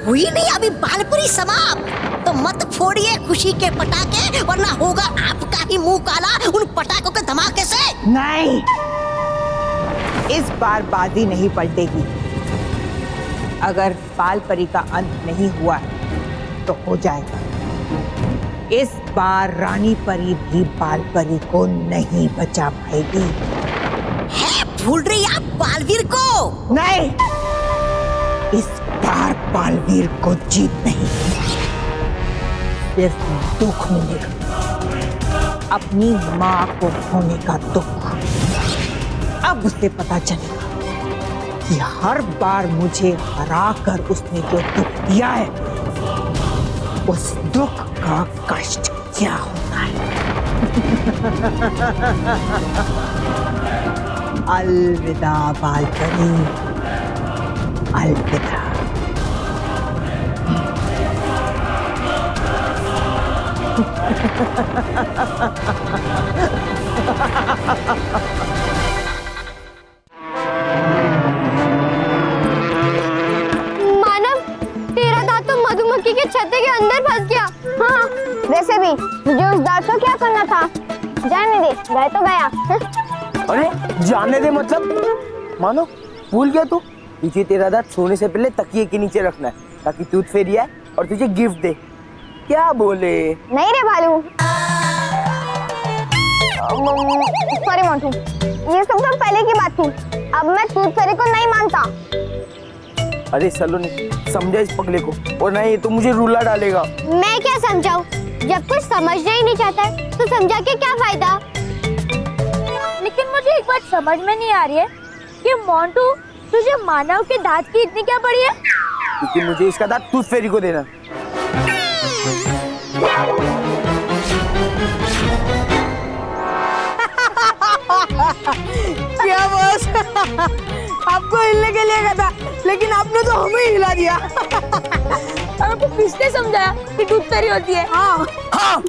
हुई नहीं अभी बालपरी समाप्त। तो मत फोड़िए खुशी के पटाखे, वरना होगा आपका ही मुंह काला उन पटाखों के धमाके से। नहीं, इस बार बाजी नहीं पलटेगी। अगर बाल परी का अंत नहीं हुआ तो हो जाएगा। इस बार रानी परी भी बाल परी को नहीं बचा पाएगी। है भूल रही आप बालवीर को? नहीं, इस बार बालवीर को जीत नहीं, सिर्फ दुख मिलेगा। अपनी माँ को खोने का दुख। अब उसे पता चलेगा कि हर बार मुझे हराकर उसने जो दुख दिया है, उस दुख का कष्ट क्या होता है। अलविदा बालपरी, अलविदा। मधुमक्खी के छत्ते के अंदर फंस गया। हाँ, वैसे भी मुझे उस दांत को क्या करना था? जाने दे, गए तो गया। अरे जाने दे मतलब? मानो भूल गया तू? तुझे तेरा दांत सोने से पहले तकिए के नीचे रखना है ताकि टूथ फेरी आए और तुझे गिफ्ट दे। क्या बोले? नहीं रे भालू, सॉरी मोंटू, ये सब तो पहले की बात थी। अब मैं टूथ फेरी को नहीं मानता। अरे सलोनी, समझा इस पगले को, और नहीं तो मुझे रूला डालेगा। मैं क्या समझाऊं? जब कुछ समझना ही नहीं चाहता है तो समझा के क्या फायदा? लेकिन मुझे एक बात समझ में नहीं आ रही है कि मोंटू, तुझे मानव के दांत की इतनी क्या पड़ी है? क्योंकि मुझे इसका दांत टूथ फेरी को देना। क्या बॉस? आपको हिलने के लिए कहा था, लेकिन आपने तो हमें हिला दिया। आपको किसने समझाया कि टूथ फेरी होती है? हाँ हाँ,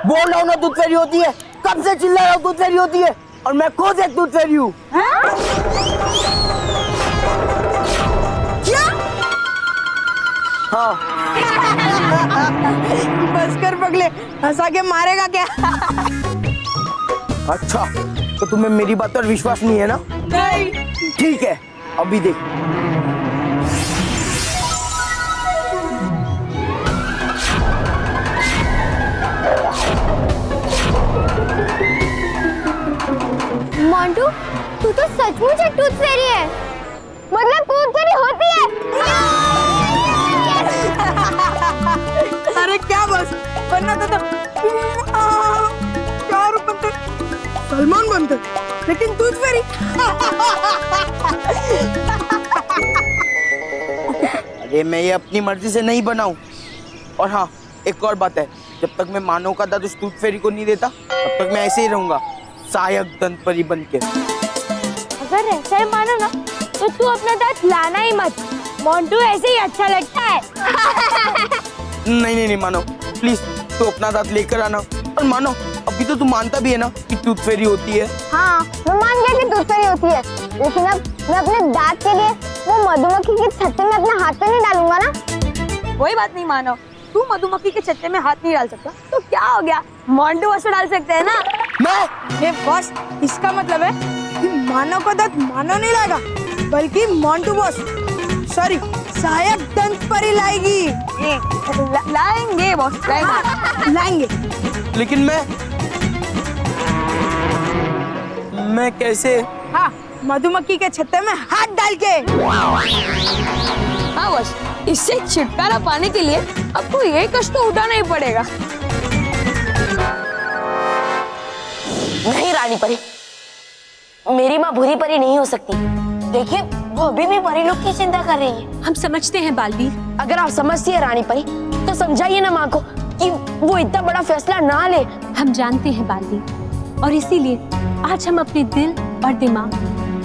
बोल रहा हूँ ना टूथ फेरी होती है। कब से चिल्ला रहा हूँ टूथ फेरी होती है, और मैं खुद एक टूथ फेरी हूँ। क्या? हाँ। बस कर पगले, हंसा के मारेगा क्या? अच्छा, तो तुम्हें मेरी बात पर विश्वास नहीं है ना? नहीं। ठीक है, अभी देख। मोंटू, तू तो सचमुच एक टूथ फेरी है। मतलब टूथ फेरी होती है। अरे क्या बस बनना था तो क्या बनते सलमान बनते, लेकिन दूध फेरी। अरे मैं ये अपनी मर्जी से नहीं बनाऊं। और हाँ, एक और बात है, जब तक मैं मानव का दांत उस टूथ फेरी को नहीं देता तब तक मैं ऐसे ही रहूंगा, सहायक दंत परी बन के। अगर ऐसा ही मानो ना तो तू अपना दांत लाना ही मत, मोंटू ऐसे ही अच्छा लगता है। नहीं नहीं नहीं मानो, प्लीज तू अपना दांत लेकर आना। और मानो, अभी तो तू मानता भी है ना कि टूथ फेरी होती है। हाँ, मैं मान गया कि टूथ फेरी होती है, लेकिन अब मैं अपने दांत के लिए वो मधुमक्खी के छत्ते में अपना हाथ तो नहीं डालूंगा ना। कोई बात नहीं मानो, तू मधुमक्खी के छत्ते में हाथ नहीं डाल सकता तो क्या हो गया, मोंटू बस डाल सकते हैं ना। मैं ये बॉस, इसका मतलब है कि मानव का दांत मानव नहीं लाएगा बल्कि मोंटू बॉस, सॉरी सहायक दंत परी लाएगी। लाएंगे बॉस, लाएंगे। लेकिन मैं कैसे? हाँ, मधुमक्खी के छत्ते में हाथ डाल के। हाँ बस, इससे छुटकारा पाने के लिए आपको ये कष्ट तो उठाना ही पड़ेगा। नहीं रानी परी, मेरी माँ बुरी परी नहीं हो सकती। देखिए, वो अभी भी परी लोग की चिंता कर रही है। हम समझते हैं बालवीर। अगर आप समझती है रानी परी तो समझाइए ना माँ को कि वो इतना बड़ा फैसला ना ले। हम जानते हैं बालवीर, और इसीलिए आज हम अपने दिल और दिमाग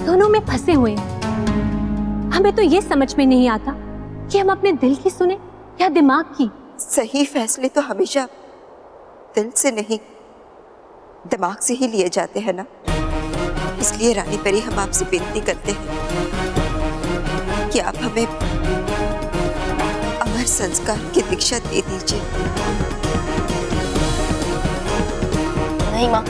दोनों में फंसे हुए हैं। हमें तो ये समझ में नहीं आता कि हम अपने दिल की सुने या दिमाग की। सही फैसले तो हमेशा दिल से नहीं दिमाग से ही लिए जाते हैं ना। इसलिए रानी परी, हम आपसे विनती करते हैं कि आप हमें अमर संस्कार की दीक्षा दे दीजिए। नहीं माँ,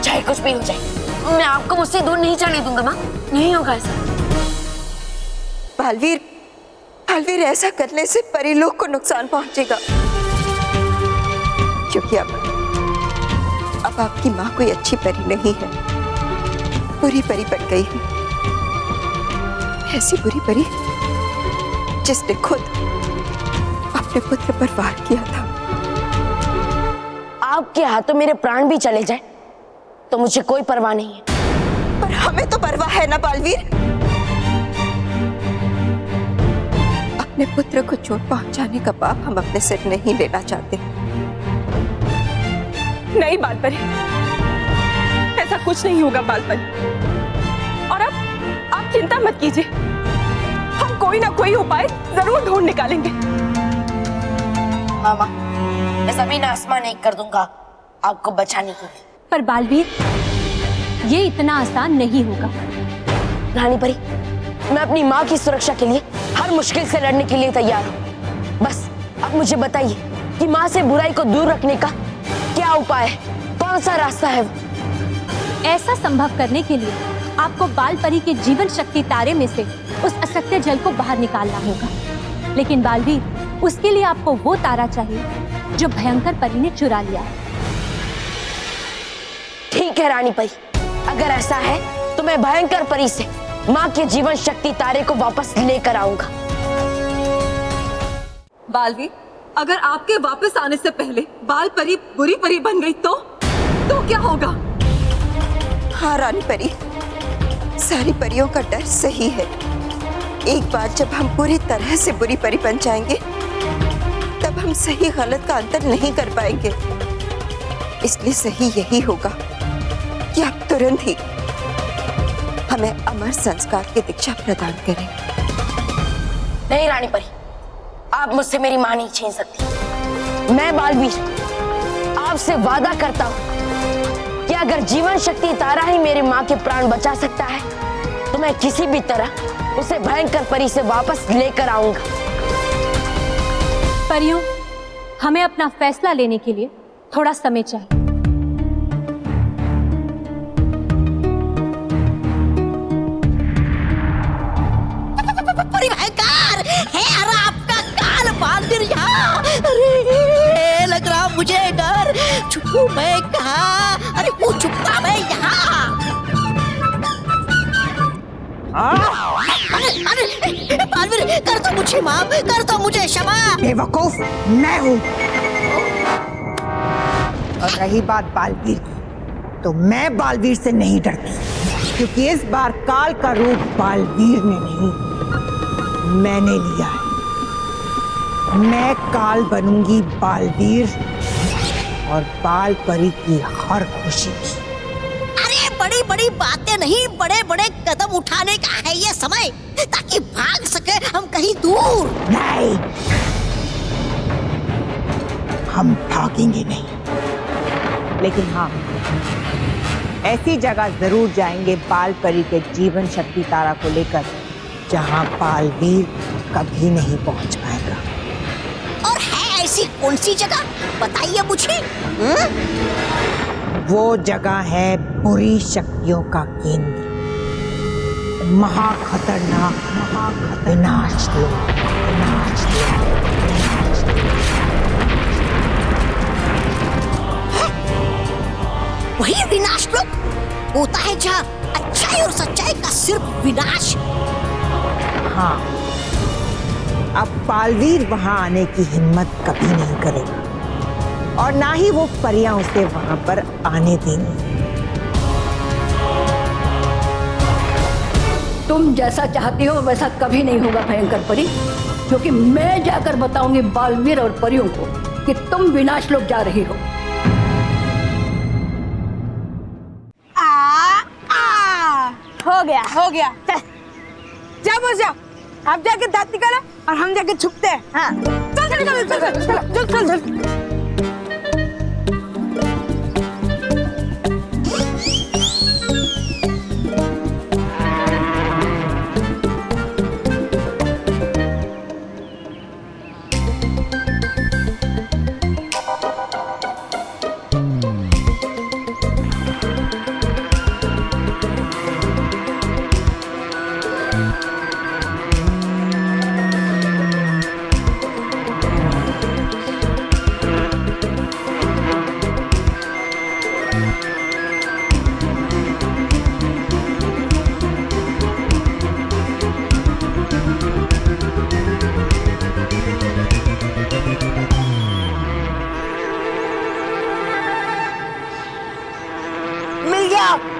चाहे कुछ भी हो जाए, मैं आपको मुझसे दूर नहीं जाने दूंगा माँ, नहीं होगा ऐसा। बालवीर, बालवीर, ऐसा करने से परी लोग को नुकसान पहुंचेगा, क्योंकि अब आपकी माँ कोई अच्छी परी नहीं है, बुरी परी बन गई है। ऐसी बुरी परी जिसने खुद अपने पुत्र पर वार किया था। आपके हाथों मेरे प्राण भी चले जाए तो मुझे कोई परवाह नहीं है। पर हमें तो परवाह है ना बालवीर। अपने पुत्र को चोट पहुंचाने का पाप हम अपने सिर नहीं लेना चाहते। नहीं बालपरी, ऐसा कुछ नहीं होगा बालपरी। और अब आप चिंता मत कीजिए, हम कोई ना कोई उपाय जरूर ढूंढ निकालेंगे। मामा, मैं जमीन आसमान एक कर दूंगा आपको बचाने के लिए। पर बालवीर, ये इतना आसान नहीं होगा। रानी परी, मैं अपनी माँ की सुरक्षा के लिए हर मुश्किल से लड़ने के लिए तैयार हूँ। बस अब मुझे बताइए कि माँ से बुराई को दूर रखने का क्या उपाय है, कौन सा रास्ता है? ऐसा संभव करने के लिए आपको बाल परी के जीवन शक्ति तारे में से उस असत्य जल को बाहर निकालना होगा। लेकिन बालवीर, उसके लिए आपको वो तारा चाहिए जो भयंकर परी ने चुरा लिया है। ठीक है रानी परी, अगर ऐसा है तो मैं भयंकर परी से माँ के जीवन शक्ति तारे को वापस लेकर आऊंगा। बालवीर, अगर आपके वापस आने से पहले बाल परी बुरी परी बन गई तो क्या होगा? हाँ रानी परी, सारी परियों का डर सही है। एक बार जब हम पूरी तरह से बुरी परी बन जाएंगे तब हम सही गलत का अंतर नहीं कर पाएंगे। इसलिए सही यही होगा कि आप तुरंत ही हमें अमर संस्कार की दीक्षा प्रदान करें। नहीं रानी परी, आप मुझसे मेरी मां नहीं छीन सकती। मैं बालवीर आपसे वादा करता हूँ कि अगर जीवन शक्ति तारा ही मेरी माँ के प्राण बचा सकता है तो मैं किसी भी तरह उसे भयंकर परी से वापस लेकर आऊंगा। परियों, हमें अपना फैसला लेने के लिए थोड़ा समय चाहिए। भयंकर है, अरे आपका काल बालवीर यहाँ। अरे लग रहा मुझे डर। छुपू मैं कहाँ? अरे वो छुपा मैं यहाँ। अरे बालवीर, कर दो मुझे माफ, कर दो मुझे क्षमा। बेवकूफ मैं हूँ और रही बात बालवीर की, तो मैं बालवीर से नहीं डरती, क्योंकि इस बार काल का रूप बालवीर ने नहीं, मैंने लिया है। मैं काल बनूंगी बालवीर और बाल परी की हर खुशी की। अरे बड़ी बड़ी बातें नहीं, बड़े बड़े कदम उठाने का है ये समय, ताकि भाग सके हम कहीं दूर। नहीं, हम भागेंगे नहीं, लेकिन हाँ, ऐसी जगह जरूर जाएंगे बाल परी के जीवन शक्ति तारा को लेकर, जहां बालवीर कभी नहीं पहुंच पाएगा। और है ऐसी कौन सी जगह, बताइए मुझे। वो जगह है बुरी शक्तियों का केंद्र, महाखतरनाक विनाश लोक। वही विनाश लोक होता है जहाँ अच्छाई और सच्चाई का सिर्फ विनाश। हाँ, अब बालवीर वहां आने की हिम्मत कभी नहीं करेगा, और ना ही वो परियां उसे वहां पर आने देंगी। तुम जैसा चाहती हो वैसा कभी नहीं होगा भयंकर परी, क्योंकि मैं जाकर बताऊंगी बालवीर और परियों को कि तुम विनाश लोक जा रही हो। हो गया जा बस जाओ, आप जाके दांत निकालो और हम जाके छुपते हैं। हाँ चल चल चल चल चल चल चल।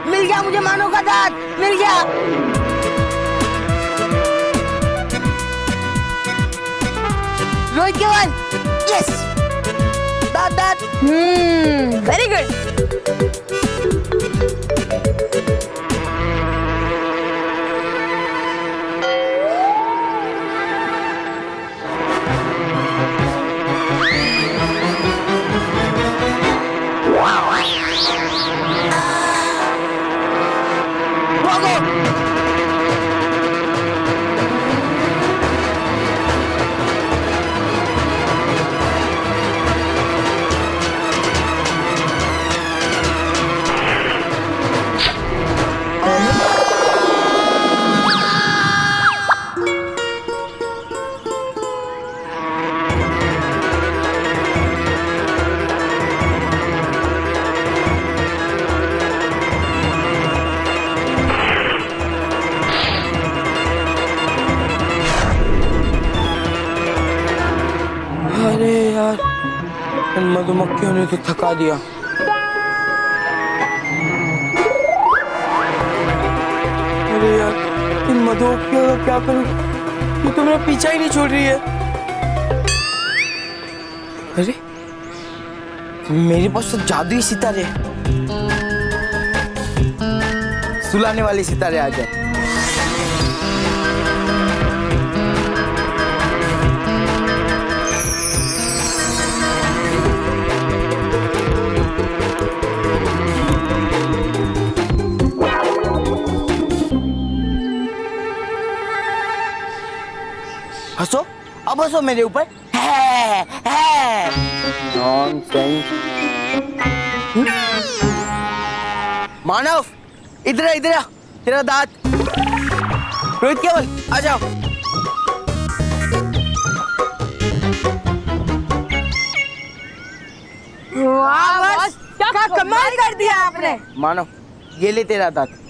मिल गया मुझे मानो का दांत, मिल गया। रोहित केवल, यस, दांत। Very good. अरे यार, इन मधुमक्खियों ने तो थका दिया। अरे यार, इन मधुमक्खियों का क्या करूं? ये तो मेरा पीछा ही नहीं छोड़ रही है। अरे, मेरे पास तो जादुई सितारे, सुलाने वाले सितारे आ जाए। हंसो, अब हंसो मेरे ऊपर। नॉनसेंस। मानव, इधर इधर, तेरा दांत। रोहित केवल, आ जाओ। वाह बस, क्या कमाल कर दिया आपने। मानव, ये ले तेरा दांत।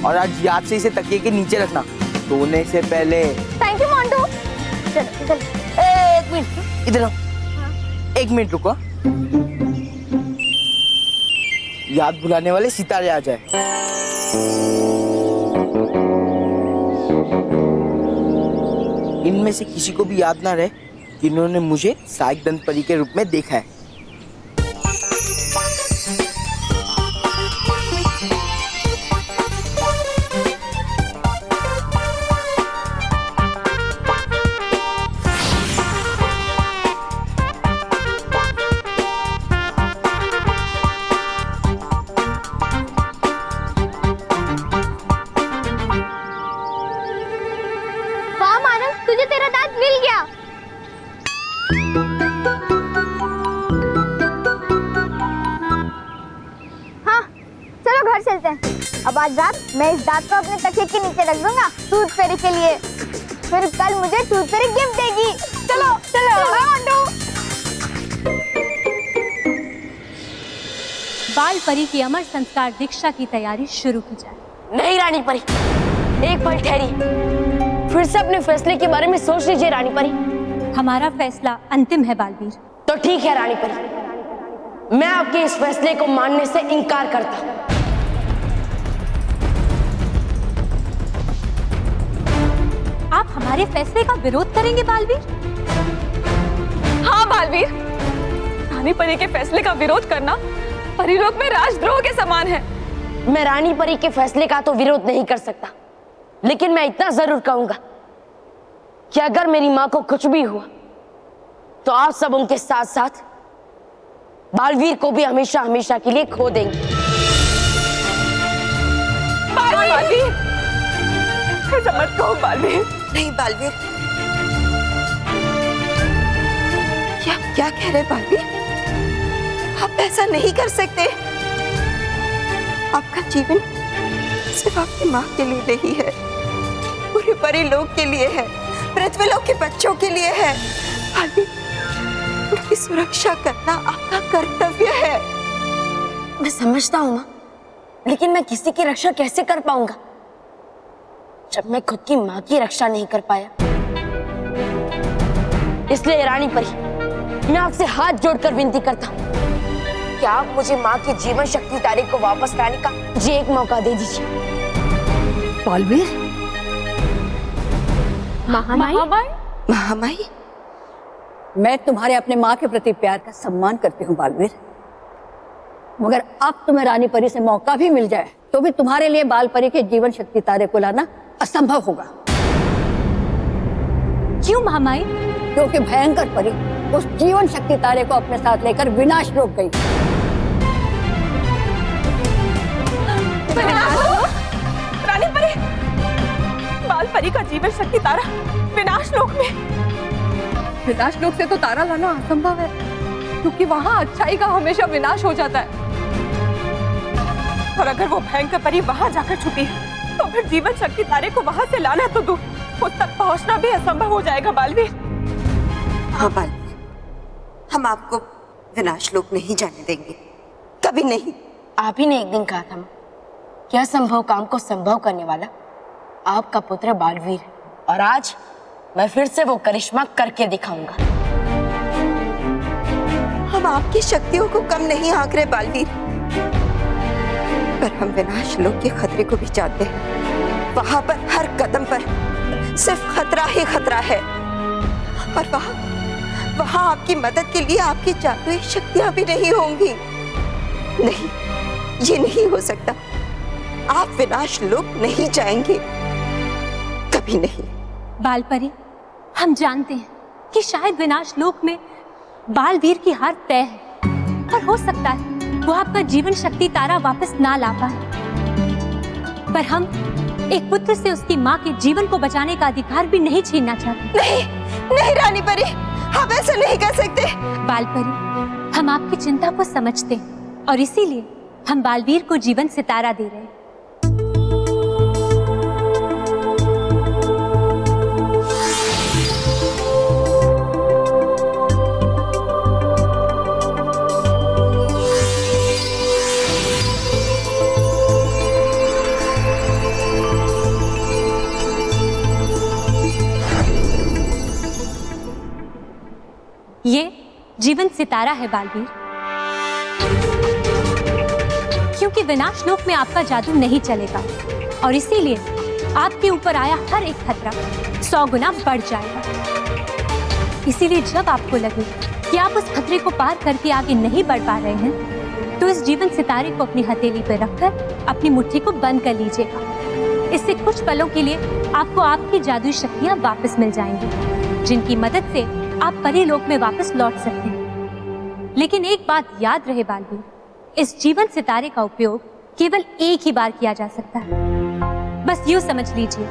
और आज याद से इसे तकिए के नीचे रखना, सोने से पहले। Thank you Montu. चलो चलो। एक मिनट इधर आओ। एक मिनट रुको। याद भुलाने वाले सितारे आ जाए। इनमें से किसी को भी याद ना रहे कि इन्होंने मुझे सहायक दंत परी के रूप में देखा है। वाह मानव, तुझे तेरा दांत मिल गया। हाँ, चलो घर चलते हैं। अब आज रात मैं इस दांत को अपने तकिए के नीचे रख दूंगा टूथ फेरी के लिए। फिर कल मुझे टूथ फेरी गिफ्ट देगी। चलो चलो। बाल परी की अमर संस्कार दीक्षा की तैयारी शुरू की जाए। नहीं रानी परी, एक पल ठहरी, फिर से अपने फैसले के बारे में सोच लीजिए रानी परी। हमारा फैसला अंतिम है बालवीर। तो ठीक है रानी परी, मैं आपके इस फैसले को मानने से इनकार करता हूं। आप हमारे फैसले का विरोध करेंगे बालवीर? हाँ बालवीर, रानी परी के फैसले का विरोध करना परिलोक में राजद्रोह के समान है। मैं रानी परी के फैसले का तो विरोध नहीं कर सकता, लेकिन मैं इतना जरूर कहूंगा कि अगर मेरी मां को कुछ भी हुआ तो आप सब उनके साथ साथ बालवीर को भी हमेशा हमेशा के लिए खो देंगे। बालवीर, ऐसा मत कहो बालवीर। नहीं बालवीर, क्या कह रहे बालवीर? आप ऐसा नहीं कर सकते। आपका जीवन सिर्फ आपकी माँ के लिए नहीं है, पूरे परी लोक के लिए है, पृथ्वीलोक के बच्चों के लिए है। बालवीर, उनकी सुरक्षा करना आपका कर्तव्य है। मैं समझता हूं माँ, लेकिन मैं किसी की रक्षा कैसे कर पाऊंगा जब मैं खुद की माँ की रक्षा नहीं कर पाया। इसलिए रानी परी, मैं आपसे हाथ जोड़कर विनती करता हूँ कि आप मुझे माँ की जीवन शक्ति तारे को वापस लाने का जी एक मौका दे दीजिए। बालवीर, महामाई, मैं तुम्हारे अपने माँ के प्रति प्यार का सम्मान करती हूँ बालवीर, मगर अब तुम्हें रानी परी से मौका भी मिल जाए तो भी तुम्हारे लिए बाल परी के जीवन शक्ति तारे को लाना असंभव होगा। क्यों महामाई? क्योंकि भयंकर परी उस जीवन शक्ति तारे को अपने साथ लेकर विनाश लोक गई। रानी परी, बाल परी का जीवन शक्ति तारा विनाश लोक में? विनाश लोक से तो तारा लाना असंभव है, क्योंकि वहाँ अच्छाई का हमेशा विनाश हो जाता है। और अगर वो भयंकर परी वहाँ जाकर छुपी है तो फिर जीवन शक्ति तारे को वहाँ से लाना तो दूर, उस तक पहुँचना भी असंभव हो जाएगा बालवीर। हाँ बालवीर, हम आपको विनाश लोक नहीं जाने देंगे, कभी नहीं। आप ही ने एक दिन कहा था माँ कि असंभव काम को संभव करने वाला आपका पुत्र बालवीर है, और आज मैं फिर से वो करिश्मा करके दिखाऊंगा। हम आपकी शक्तियों को कम नहीं आंक रहे बालवीर, पर हम विनाश लोक के खतरे को भी जानते हैं। वहां पर हर कदम पर सिर्फ खतरा ही खतरा है, और वहां आपकी मदद के लिए आपकी जादुई शक्तियां भी नहीं होंगी। नहीं, ये नहीं हो सकता। आप विनाश लोक नहीं जाएंगे, कभी नहीं। बालपरी, हम जानते हैं कि शायद विनाश लोक में बालवीर की हार तय है, और हो सकता है वो आपका जीवन शक्ति तारा वापस ना ला पाए, पर हम एक पुत्र से उसकी माँ के जीवन को बचाने का अधिकार भी नहीं छीनना चाहते। नहीं, नहीं रानी परी, आप ऐसा नहीं कर सकते। बालपरी, हम आपकी चिंता को समझते हैं और इसीलिए हम बालवीर को जीवन सितारा दे रहे हैं। ये जीवन सितारा है बालवीर, क्योंकि विनाश लोक में आपका जादू नहीं चलेगा और इसीलिए आपके ऊपर आया हर एक खतरा 100 गुना बढ़ जाएगा। इसीलिए जब आपको लगे कि आप उस खतरे को पार करके आगे नहीं बढ़ पा रहे हैं, तो इस जीवन सितारे को अपनी हथेली पर रखकर अपनी मुट्ठी को बंद कर लीजिएगा। इससे कुछ पलों के लिए आपको आपकी जादुई शक्तियां वापस मिल जाएंगी, जिनकी मदद से आप परीलोक में वापस लौट सकते हैं। लेकिन एक बात याद रहे बालवीर, इस जीवन सितारे का उपयोग केवल एक ही बार किया जा सकता है। बस यूं समझ लीजिए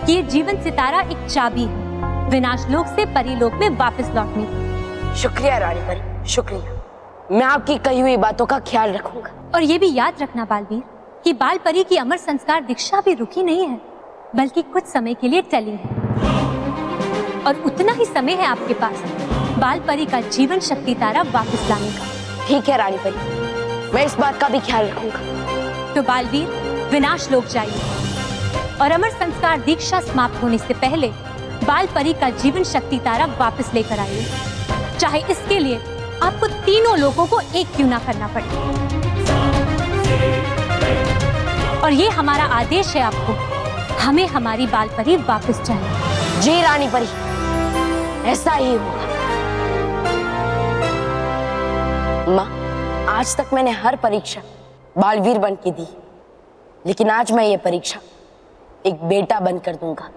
कि ये जीवन सितारा एक चाबी है विनाश लोक से परीलोक में वापस लौटने की। शुक्रिया रानी परी, शुक्रिया। मैं आपकी कही हुई बातों का ख्याल रखूंगा। और ये भी याद रखना बालवीर कि बाल परी की अमर संस्कार दीक्षा भी रुकी नहीं है, बल्कि कुछ समय के लिए टली है। और उतना ही समय है आपके पास बाल परी का जीवन शक्ति तारा वापस लाने का। ठीक है रानी परी, मैं इस बात का भी ख्याल रखूंगा। तो बालवीर विनाश लोक जाइए और अमर संस्कार दीक्षा समाप्त होने से पहले बाल परी का जीवन शक्ति तारा वापस लेकर आइए, चाहे इसके लिए आपको तीनों लोगों को एक क्यों ना करना पड़े। और ये हमारा आदेश है आपको, हमें हमारी बाल परी वापस चाहिए। जी रानी परी, ऐसा ही होगा। माँ, आज तक मैंने हर परीक्षा बालवीर बन के दी, लेकिन आज मैं ये परीक्षा एक बेटा बनकर दूंगा।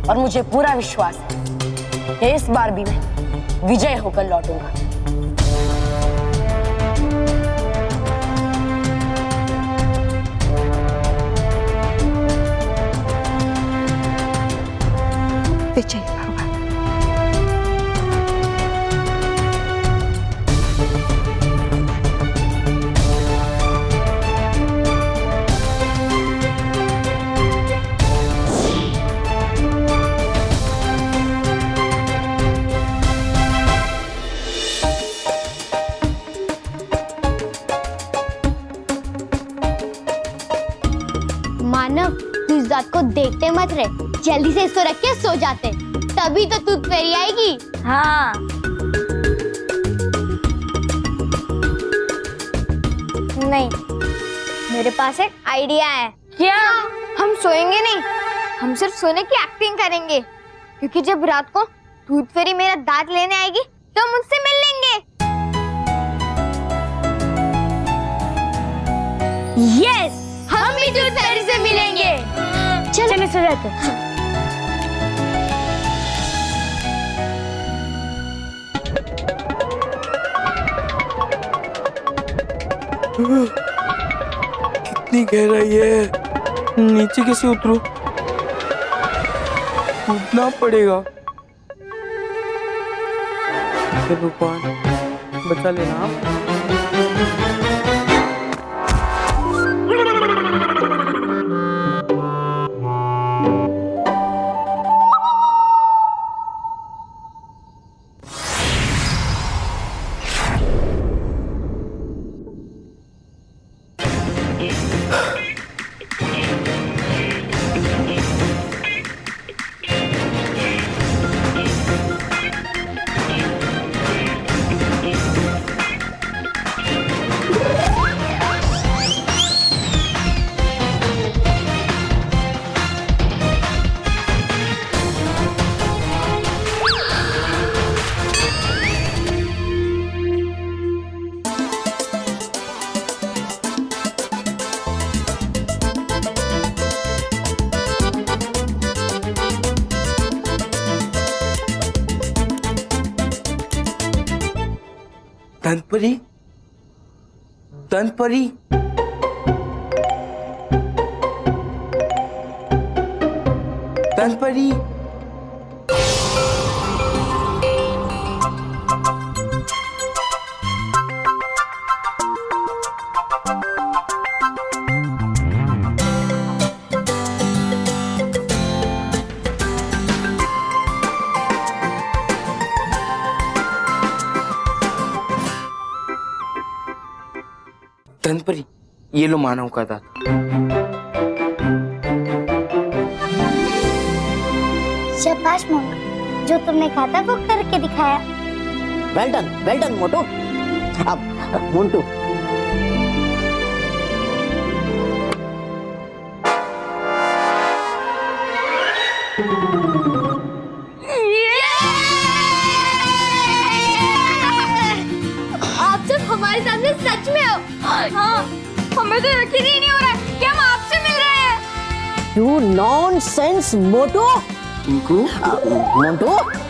और मुझे पूरा विश्वास है कि इस बार भी मैं विजय होकर लौटूंगा। विजय भगवान। मानव, तू इस बात को देखते मत रहे, जल्दी से इसको रख के सो जाते, तभी तो टूथ फेरी आएगी। हाँ। नहीं, मेरे पास एक आइडिया है। क्या? हम सोएंगे नहीं, हम सिर्फ सोने की एक्टिंग करेंगे, क्योंकि जब रात को टूथ फेरी मेरा दांत लेने आएगी तो हम मुझसे मिल लेंगे। यस, हम भी टूथ फेरी से मिलेंगे। चलो सो जाते हैं। कितनी गहराई है, नीचे कैसे उतरूं? कूदना पड़ेगा। हे भगवान, बचा लेना। धनपरी, धनपरी, धनपरी। धनपरी, ये लो मानव का दांत। शाबाश मोनू, जो तुमने कहा था वो करके दिखाया। वेल डन मोटू। अब मोंटू, आप सब हमारे सामने सच में हो। हाँ, हमें तो यकीन ही नहीं हो रहा है कि हम आपसे मिल रहे हैं। यू नॉनसेंस मोटू। मोंटू,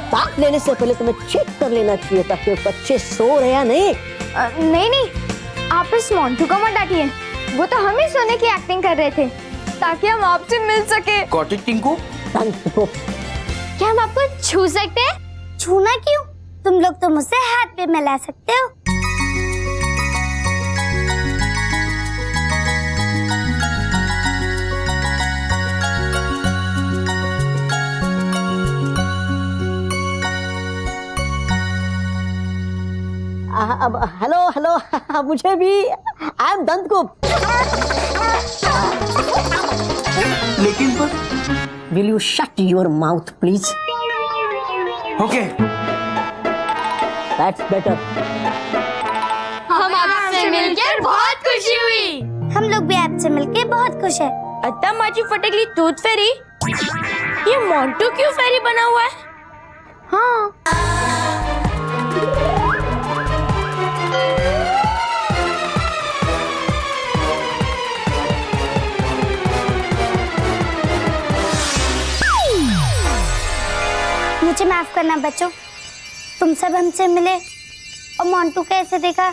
ताक लेने से पहले तुम्हें चेक कर लेना चाहिए था कि बच्चे सो रहे या नहीं। नहीं, आप इस मोंटू को मत डांटिए। वो तो हम ही सोने की एक्टिंग कर रहे थे ताकि हम आपसे मिल सके। Got it Tinku? क्या हम आपको छू सकते हैं? छूना क्यों? तुम लोग तो मुझसे हाथ पे मिला सकते हो। अब हेलो मुझे भी। I am Dantgupt. लेकिन पर will you shut your mouth please? Okay, that's better. हम आपसे मिलकर बहुत खुशी हुई। हम लोग भी आपसे मिलकर बहुत खुश हैं। अत्ता माझी फटकली टूथ फेरी, ये मोंटू क्यों फेरी बना हुआ है? हाँ, मुझे माफ करना बच्चों। तुम सब हमसे मिले और मोंटू कैसे देखा,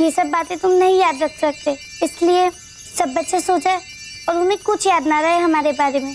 ये सब बातें तुम नहीं याद रख सकते। इसलिए सब बच्चे सो जाए और उन्हें कुछ याद ना रहे हमारे बारे में।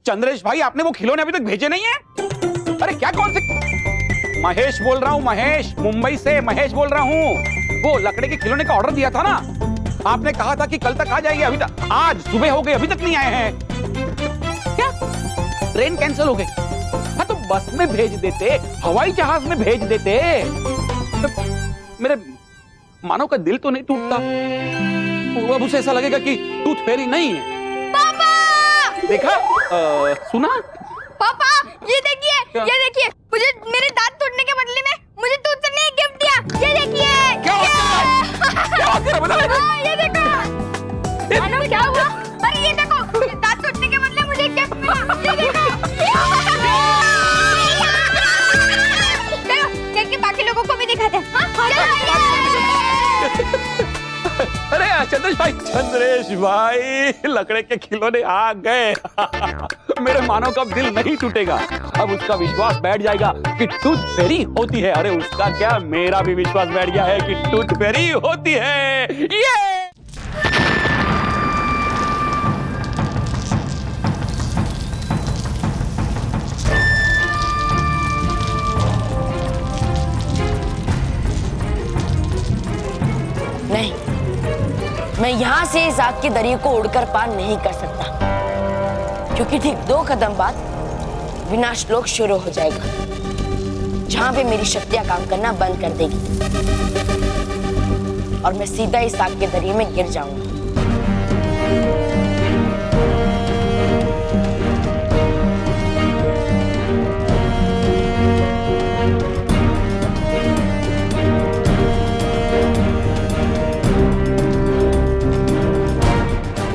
चंद्रेश भाई, आपने वो खिलौने अभी तक भेजे नहीं है? अरे क्या, कौन से? महेश बोल रहा हूँ, महेश, मुंबई से महेश बोल रहा हूँ। वो लकड़े के खिलौने का ऑर्डर दिया था ना, आपने कहा था कि कल तक आ जाएंगे। अभी तक, आज सुबह हो गई, अभी तक नहीं आए हैं। क्या ट्रेन कैंसिल हो गई? हाँ तो बस में भेज देते, हवाई जहाज में भेज देते, तो मेरे मानव का दिल तो नहीं टूटता। अब उसे ऐसा लगेगा कि टूथ फेरी नहीं है। देखा, सुना? पापा, ये देखिए, मुझे मेरे दांत टूटने के बदले में मुझे टूथ ने गिफ्ट दिया। ये देखिए। क्या होता है? हाँ, ये देखो। मानो क्या हुआ? अरे ये देखो, दांत टूटने के बदले मुझे गिफ्ट मिला। ये देखो। चलो, चल के बाकी लोगों को भी दिखाते हैं। अरे चंद्रेश भाई, लकड़े के खिलौने आ गए। मेरे मानव का दिल नहीं टूटेगा। अब उसका विश्वास बैठ जाएगा कि टूथ फेरी होती है। अरे उसका क्या, मेरा भी विश्वास बैठ गया है कि टूथ फेरी होती है। ये नहीं, मैं यहाँ से इस आग के दरिया को उड़कर पार नहीं कर सकता, क्योंकि ठीक 2 कदम बाद विनाश लोक शुरू हो जाएगा, जहां पे मेरी शक्तियां काम करना बंद कर देगी और मैं सीधा इस आग के दरिया में गिर जाऊंगा।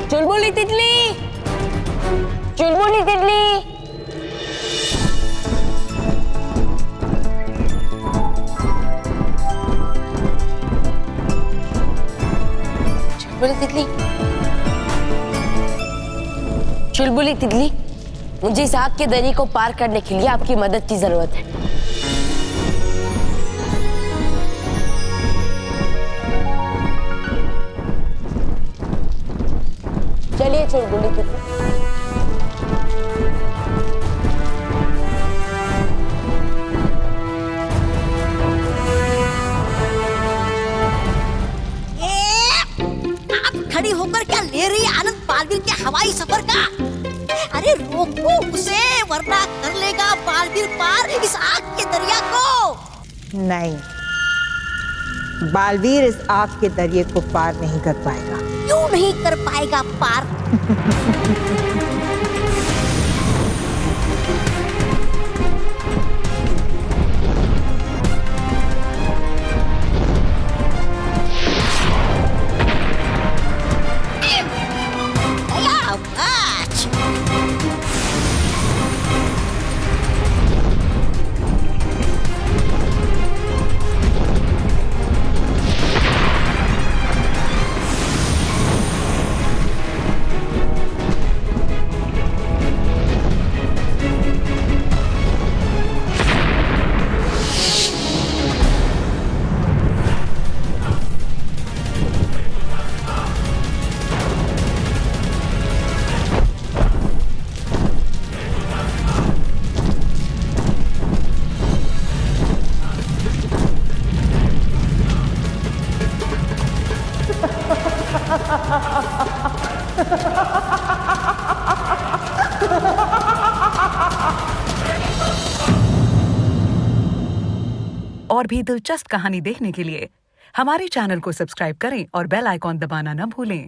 चुलबुली तितली, चुलबुली तितली, चुलबुली तितली, चुलबुली तितली, मुझे इस आग के दरिया को पार करने के लिए आपकी मदद की जरूरत है। चलिए चुलबुली दीदी। आप खड़ी होकर क्या ले रही है आनंद बालवीर के हवाई सफर का? अरे रोको उसे, वरना कर लेगा बालवीर पार इस आग के दरिया को। नहीं, बालवीर इस आग के दरिये को पार नहीं कर पाएगा। क्यों नहीं कर पाएगा पार? और भी दिलचस्प कहानी देखने के लिए हमारे चैनल को सब्सक्राइब करें और बेल आइकॉन दबाना न भूलें।